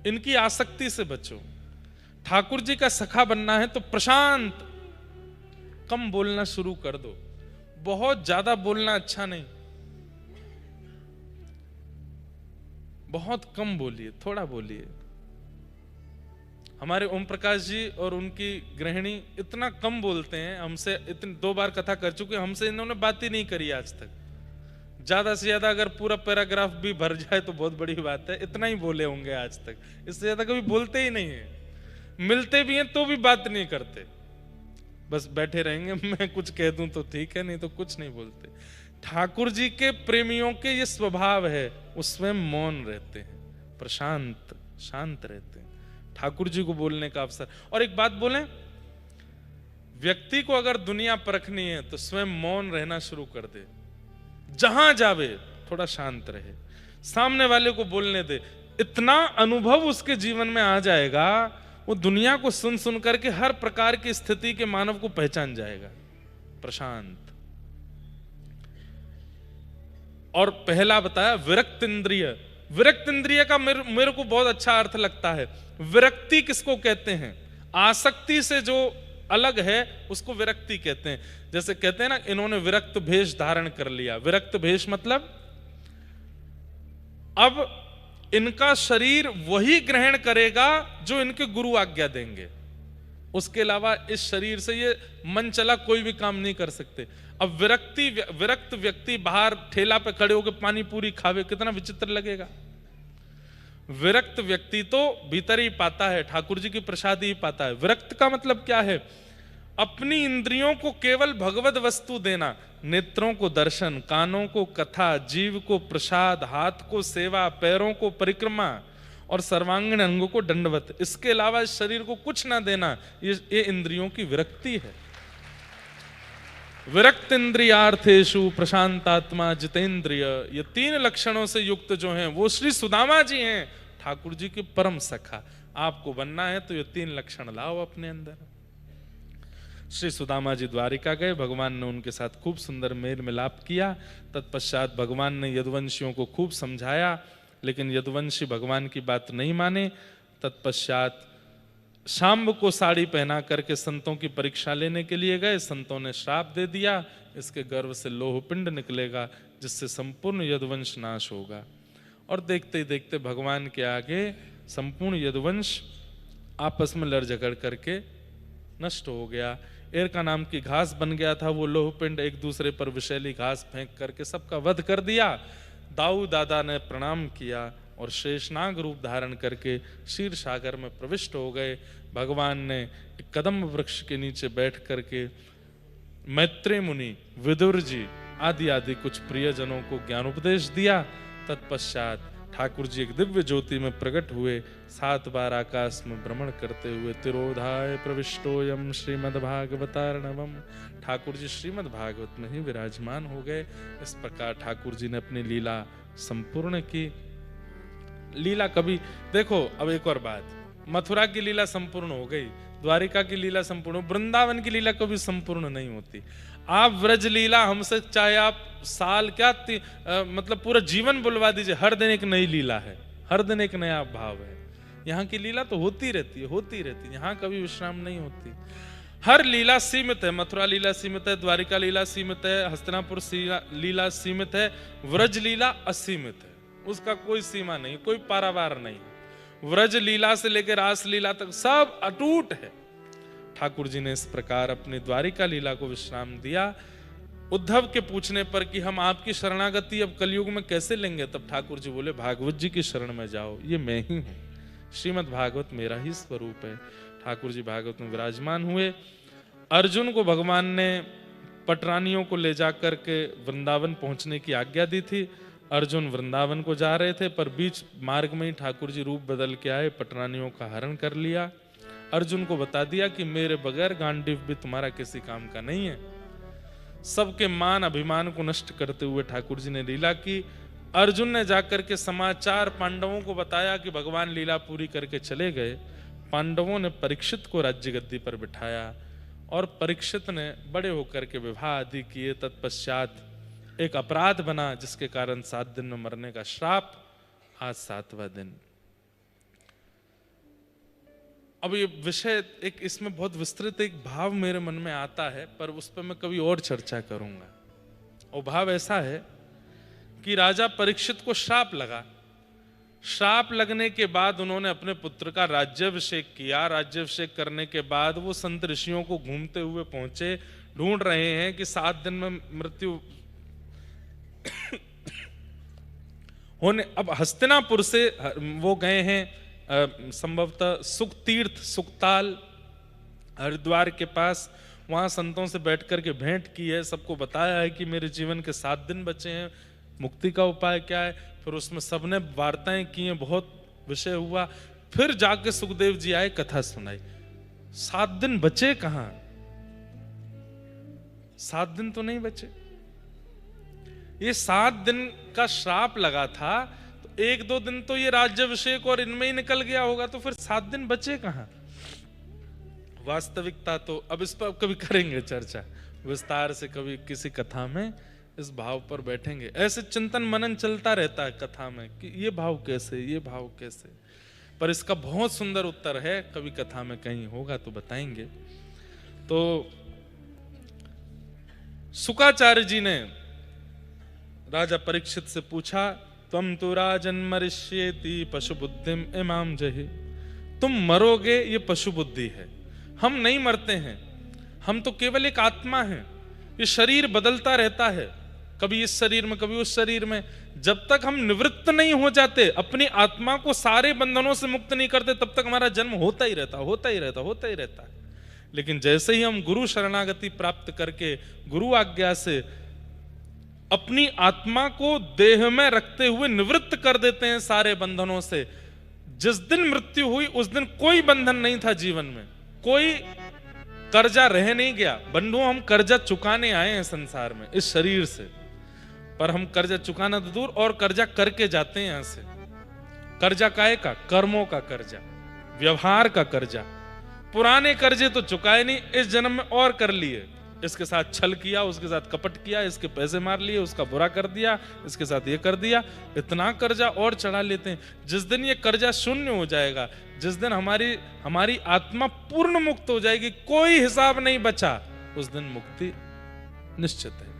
इनकी आसक्ति से बचो। ठाकुर जी का सखा बनना है तो प्रशांत, कम बोलना शुरू कर दो। बहुत ज्यादा बोलना अच्छा नहीं, बहुत कम बोलिए, थोड़ा बोलिए। हमारे ओम प्रकाश जी और उनकी गृहिणी इतना कम बोलते हैं, हमसे इतनी 2 बार कथा कर चुके, हमसे इन्होंने बात ही नहीं करी आज तक। ज्यादा से ज्यादा अगर पूरा पैराग्राफ भी भर जाए तो बहुत बड़ी बात है, इतना ही बोले होंगे आज तक, इससे ज्यादा कभी बोलते ही नहीं है। मिलते भी हैं तो भी बात नहीं करते, बस बैठे रहेंगे, मैं कुछ कह दूं तो ठीक है, नहीं तो कुछ नहीं बोलते। ठाकुर जी के प्रेमियों के ये स्वभाव है, वो स्वयं मौन रहते हैं, प्रशांत शांत रहते हैं। ठाकुर जी को बोलने का अवसर। और एक बात बोलें, व्यक्ति को अगर दुनिया परखनी है तो स्वयं मौन रहना शुरू कर दे, जहां जावे थोड़ा शांत रहे, सामने वाले को बोलने दे, इतना अनुभव उसके जीवन में आ जाएगा, वो दुनिया को सुन सुन करके हर प्रकार की स्थिति के मानव को पहचान जाएगा। प्रशांत। और पहला बताया विरक्त इंद्रिय। विरक्त इंद्रिय का मेरे को बहुत अच्छा अर्थ लगता है। विरक्ति किसको कहते हैं? आसक्ति से जो अलग है उसको विरक्ति कहते हैं। जैसे कहते हैं ना, इन्होंने विरक्त भेष धारण कर लिया। विरक्त भेष मतलब अब इनका शरीर वही ग्रहण करेगा जो इनके गुरु आज्ञा देंगे, उसके अलावा इस शरीर से ये मन चला कोई भी काम नहीं कर सकते। अब विरक्त व्यक्ति बाहर ठेला पे खड़े होकर पानी पूरी खावे, कितना विचित्र लगेगा। विरक्त व्यक्ति तो भीतर ही पाता है, ठाकुर जी की प्रसाद ही पाता है। विरक्त का मतलब क्या है? अपनी इंद्रियों को केवल भगवत वस्तु देना, नेत्रों को दर्शन, कानों को कथा, जीव को प्रसाद, हाथ को सेवा, पैरों को परिक्रमा और सर्वांगीण अंगों को दंडवत, इसके अलावा इस शरीर को कुछ ना देना, ये इंद्रियों की विरक्ति है। विरक्त इंद्रियार्थेषु प्रशांतात्मा जितेंद्रिय, ये 3 लक्षणों से युक्त जो हैं वो श्री सुदामा जी हैं, ठाकुर जी के परम सखा। आपको बनना है तो ये 3 लक्षण लाओ अपने अंदर। श्री सुदामा जी द्वारिका गए, भगवान ने उनके साथ खूब सुंदर मेल मिलाप किया। तत्पश्चात भगवान ने यदुवंशियों को खूब समझाया, लेकिन यदुवंशी भगवान की बात नहीं माने। तत्पश्चात शाम्ब को साड़ी पहना करके संतों की परीक्षा लेने के लिए गए। संतों ने श्राप दे दिया, इसके गर्भ से लोहपिंड निकलेगा जिससे संपूर्ण यदुवंश नाश होगा। और देखते ही देखते भगवान के आगे संपूर्ण यदुवंश आपस में लड़ झगड़ करके नष्ट हो गया। एरका नाम की घास बन गया था, वो लोहपिंड एक दूसरे पर विषैली घास फेंक करके सबका वध कर दिया। दाऊ दादा ने प्रणाम किया और शेषनाग रूप धारण करके क्षीर सागर में प्रविष्ट हो गए। भगवान ने एक कदम वृक्ष के नीचे बैठ करके मैत्रेय मुनि, विदुर जी आदि आदि कुछ प्रियजनों को ज्ञानोपदेश दिया। तत्पश्चात ठाकुर जी एक दिव्य ज्योति में प्रकट हुए, 7 बार आकाश में भ्रमण करते हुए तिरोधाय प्रविष्टोयम श्रीमद्भागवतार्णवम, ठाकुर जी श्रीमद् भागवत में ही विराजमान हो गए। इस प्रकार ठाकुर जी ने अपनी लीला संपूर्ण की। लीला कभी देखो, अब एक और बात, मथुरा की लीला संपूर्ण हो गई, द्वारिका की लीला संपूर्ण, वृंदावन की लीला कभी संपूर्ण नहीं होती। आप व्रज लीला हमसे चाहे आप साल क्या मतलब पूरा जीवन बुलवा दीजिए, हर दिन एक नई लीला है, हर दिन एक नया भाव है। यहाँ की लीला तो होती रहती है, होती रहती है, यहाँ कभी विश्राम नहीं होती। हर लीला सीमित है, मथुरा लीला सीमित है, द्वारिका लीला सीमित है, हस्तिनापुर लीला सीमित है, व्रज लीला असीमित है, उसका कोई सीमा नहीं, कोई पारावार नहीं। व्रज लीला से लेकर रास लीला तक सब अटूट है। ठाकुर जी ने इस प्रकार अपनी द्वारिका लीला को विश्राम दिया। उद्धव के पूछने पर कि हम आपकी शरणागति अब कलयुग में कैसे लेंगे, तब ठाकुर जी बोले भागवत जी की शरण में जाओ, ये मैं ही हूं, श्रीमद् भागवत मेरा ही स्वरूप है। ठाकुर जी भागवत में विराजमान हुए। अर्जुन को भगवान ने पटरानियों को ले जाकर के वृंदावन पहुंचने की आज्ञा दी थी। अर्जुन वृंदावन को जा रहे थे, पर बीच मार्ग में ही ठाकुर जी रूप बदल के आए, पटरानियों का हरण कर लिया। अर्जुन को बता दिया कि मेरे बगैर गांडीव भी तुम्हारा किसी काम का नहीं है। सबके मान अभिमान को नष्ट करते हुए ठाकुर जी ने लीला की। अर्जुन ने जाकर के समाचार पांडवों को बताया कि भगवान लीला पूरी करके चले गए। पांडवों ने परीक्षित को राज्य गद्दी पर बिठाया और परीक्षित ने बड़े होकर के विवाह आदि किए। तत्पश्चात एक अपराध बना जिसके कारण 7 दिन में मरने का श्राप, आज 7वां दिन। अब ये विषय एक इसमें बहुत विस्तृत एक भाव मेरे मन में आता है, पर उस पर मैं कभी और चर्चा करूंगा। और भाव ऐसा है कि राजा परीक्षित को श्राप लगा। श्राप लगने के बाद उन्होंने अपने पुत्र का राज्याभिषेक किया। राज्याभिषेक करने के बाद वो संत ऋषियों को घूमते हुए पहुंचे, ढूंढ रहे हैं कि 7 दिन में मृत्यु होने। अब हस्तिनापुर से वो गए हैं संभवतः सुख तीर्थ, सुखताल, हरिद्वार के पास। वहां संतों से बैठ करके भेंट की है, सबको बताया है कि मेरे जीवन के 7 दिन बचे हैं, मुक्ति का उपाय क्या है। फिर उसमें सबने वार्ताएं की हैं, बहुत विषय हुआ। फिर जाके सुखदेव जी आए, कथा सुनाई। 7 दिन बचे कहां? 7 दिन तो नहीं बचे। ये 7 दिन का श्राप लगा था, तो 1-2 दिन तो ये राज्याभिषेक और इनमें ही निकल गया होगा, तो फिर 7 दिन बचे कहां? वास्तविकता तो अब इस पर कभी करेंगे चर्चा विस्तार से, कभी किसी कथा में इस भाव पर बैठेंगे। ऐसे चिंतन मनन चलता रहता है कथा में कि ये भाव कैसे, ये भाव कैसे, पर इसका बहुत सुंदर उत्तर है, कभी कथा में कहीं होगा तो बताएंगे। तो शुकाचार्य जी ने राजा परीक्षित से पूछा, त्वं तु राजन मरिष्येति पशु बुद्धिम इमाम जहि, तुम मरोगे ये पशु बुद्धि है, हम नहीं मरते हैं, हम तो केवल एक आत्मा है। ये शरीर बदलता रहता है, कभी इस शरीर में कभी उस शरीर में। जब तक हम निवृत्त नहीं हो जाते, अपनी आत्मा को सारे बंधनों से मुक्त नहीं करते, तब तक हमारा जन्म होता ही रहता, होता ही रहता, होता ही रहता है। लेकिन जैसे ही हम गुरु शरणागति प्राप्त करके गुरु आज्ञा से अपनी आत्मा को देह में रखते हुए निवृत्त कर देते हैं सारे बंधनों से, जिस दिन मृत्यु हुई उस दिन कोई बंधन नहीं था जीवन में, कोई कर्जा रह नहीं गया। बंधुओं, हम कर्जा चुकाने आए हैं संसार में इस शरीर से, पर हम कर्जा चुकाना तो दूर और कर्जा करके जाते हैं यहां से। कर्जा काहे का? कर्मों का कर्जा, व्यवहार का कर्जा। पुराने कर्जे तो चुकाए नहीं, इस जन्म में और कर लिए। इसके साथ छल किया, उसके साथ कपट किया, इसके पैसे मार लिए, उसका बुरा कर दिया, इसके साथ ये कर दिया, इतना कर्जा और चढ़ा लेते हैं। जिस दिन ये कर्जा शून्य हो जाएगा, जिस दिन हमारी आत्मा पूर्ण मुक्त हो जाएगी, कोई हिसाब नहीं बचा, उस दिन मुक्ति निश्चित है।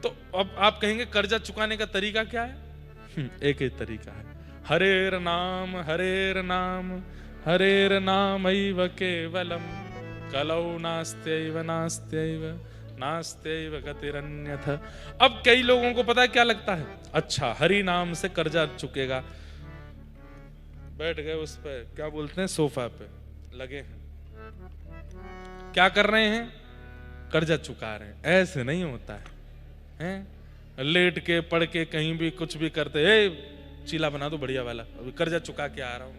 तो अब आप कहेंगे कर्जा चुकाने का तरीका क्या है? एक ही तरीका है, हरेर नाम हरेर नाम हरेर नाम केवलम। कलौ नास्त्यैव नास्त्यैव नास्त्यैव गतिरन्यथ। अब कई लोगों को पता है क्या लगता है, अच्छा हरि नाम से कर्जा चुकेगा, बैठ गए उस पे क्या बोलते हैं सोफा पे लगे हैं, क्या कर रहे हैं, कर्जा चुका रहे हैं। ऐसे नहीं होता हैं? लेट के पढ़ के कहीं भी कुछ भी करते, चीला बना दो बढ़िया वाला, अभी कर्जा चुका के आ रहा हूं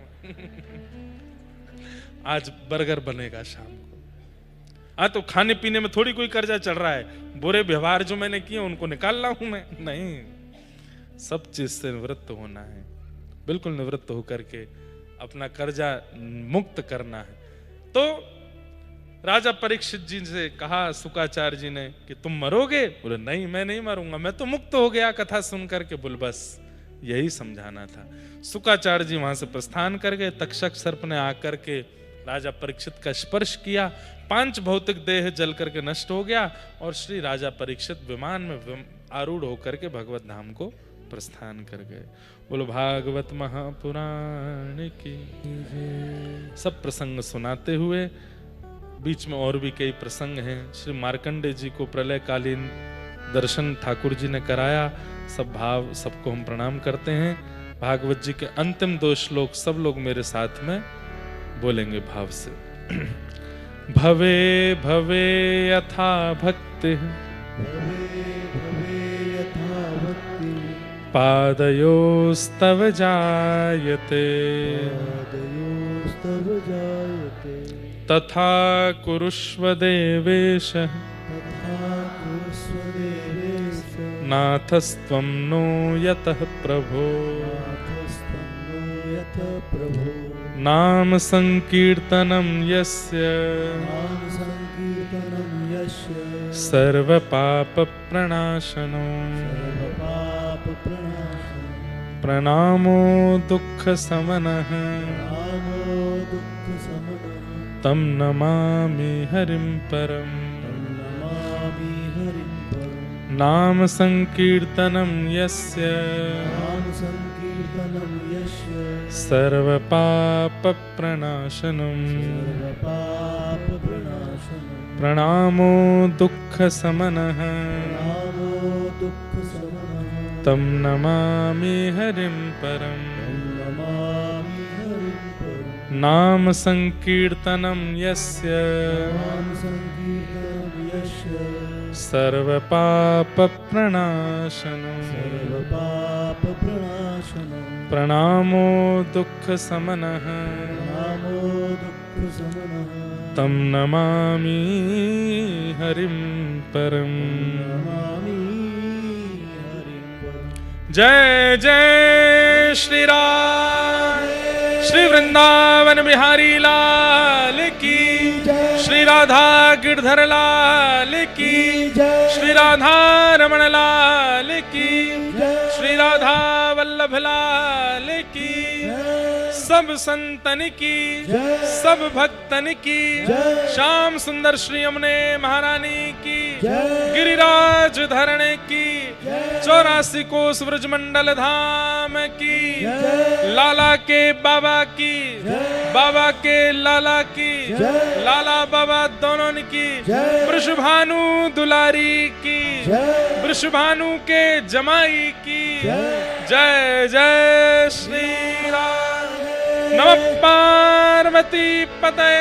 आज बर्गर बनेगा शाम को। तो खाने पीने में थोड़ी कोई कर्जा चढ़ रहा है, बुरे व्यवहार जो मैंने किए उनको निकाल रहा हूं मैं, नहीं, सब चीज से निवृत्त होना है, बिल्कुल निवृत्त होकर के अपना कर्जा मुक्त करना है। तो राजा परीक्षित जी से कहा शुक्राचार्य जी ने कि तुम मरोगे? बोले नहीं, मैं नहीं मरूंगा, मैं तो मुक्त हो गया कथा सुन करके। बोल बस यही समझाना था। शुक्राचार्य जी वहां से प्रस्थान कर गए। तक्षक सर्प ने आकर के राजा परीक्षित का स्पर्श किया, 5 भौतिक देह जल करके नष्ट हो गया और श्री राजा परीक्षित विमान में आरूढ़ होकर के भगवत धाम को प्रस्थान कर गए। बोलो भागवत महापुराण की। सब प्रसंग सुनाते हुए बीच में और भी कई प्रसंग हैं। श्री मार्कंडे जी को प्रलयकालीन दर्शन ठाकुर जी ने कराया। सब भाव सबको हम प्रणाम करते हैं। भागवत जी के अंतिम 2 श्लोक सब लोग मेरे साथ में बोलेंगे भाव से। भवे भवे यथा भक्ति पादयोस्तव जायते तथा कुरुष्व देवेश नाथस्त्वं नो यतः प्रभो। नाम संकीर्तनं यस्य सर्व पाप प्रणाशनो प्रणामो दुःख समनः तं नमामि हरिं परम्। नाम संकीर्तनं यस्य सर्व पाप प्रणाशनम् प्रणामो दुःख समनः तं नमामि हरिं परम्। नाम संकीर्तनं यस्य सर्व पाप प्रणाशनम् प्रणामो दुःख समनः तं नमामि हरिं परम्। जय जय श्री राम। श्री वृंदावन बिहारी लाल की, श्री राधा गिरधर लाल की, श्री राधा रमण लाल की, श्री राधा वल्लभ लाल की, सब संतन की, सब भक्तन की, श्याम सुंदर श्री यमुने महारानी की, गिरिराज धरणे की, 84 कोस ब्रजमंडल धाम की, लाला के बाबा की, बाबा के लाला की, लाला बाबा दोनों की, वृषभानु दुलारी की, वृषभानु के जमाई की। जय जय श्री राम। नमः पार्वती पतये।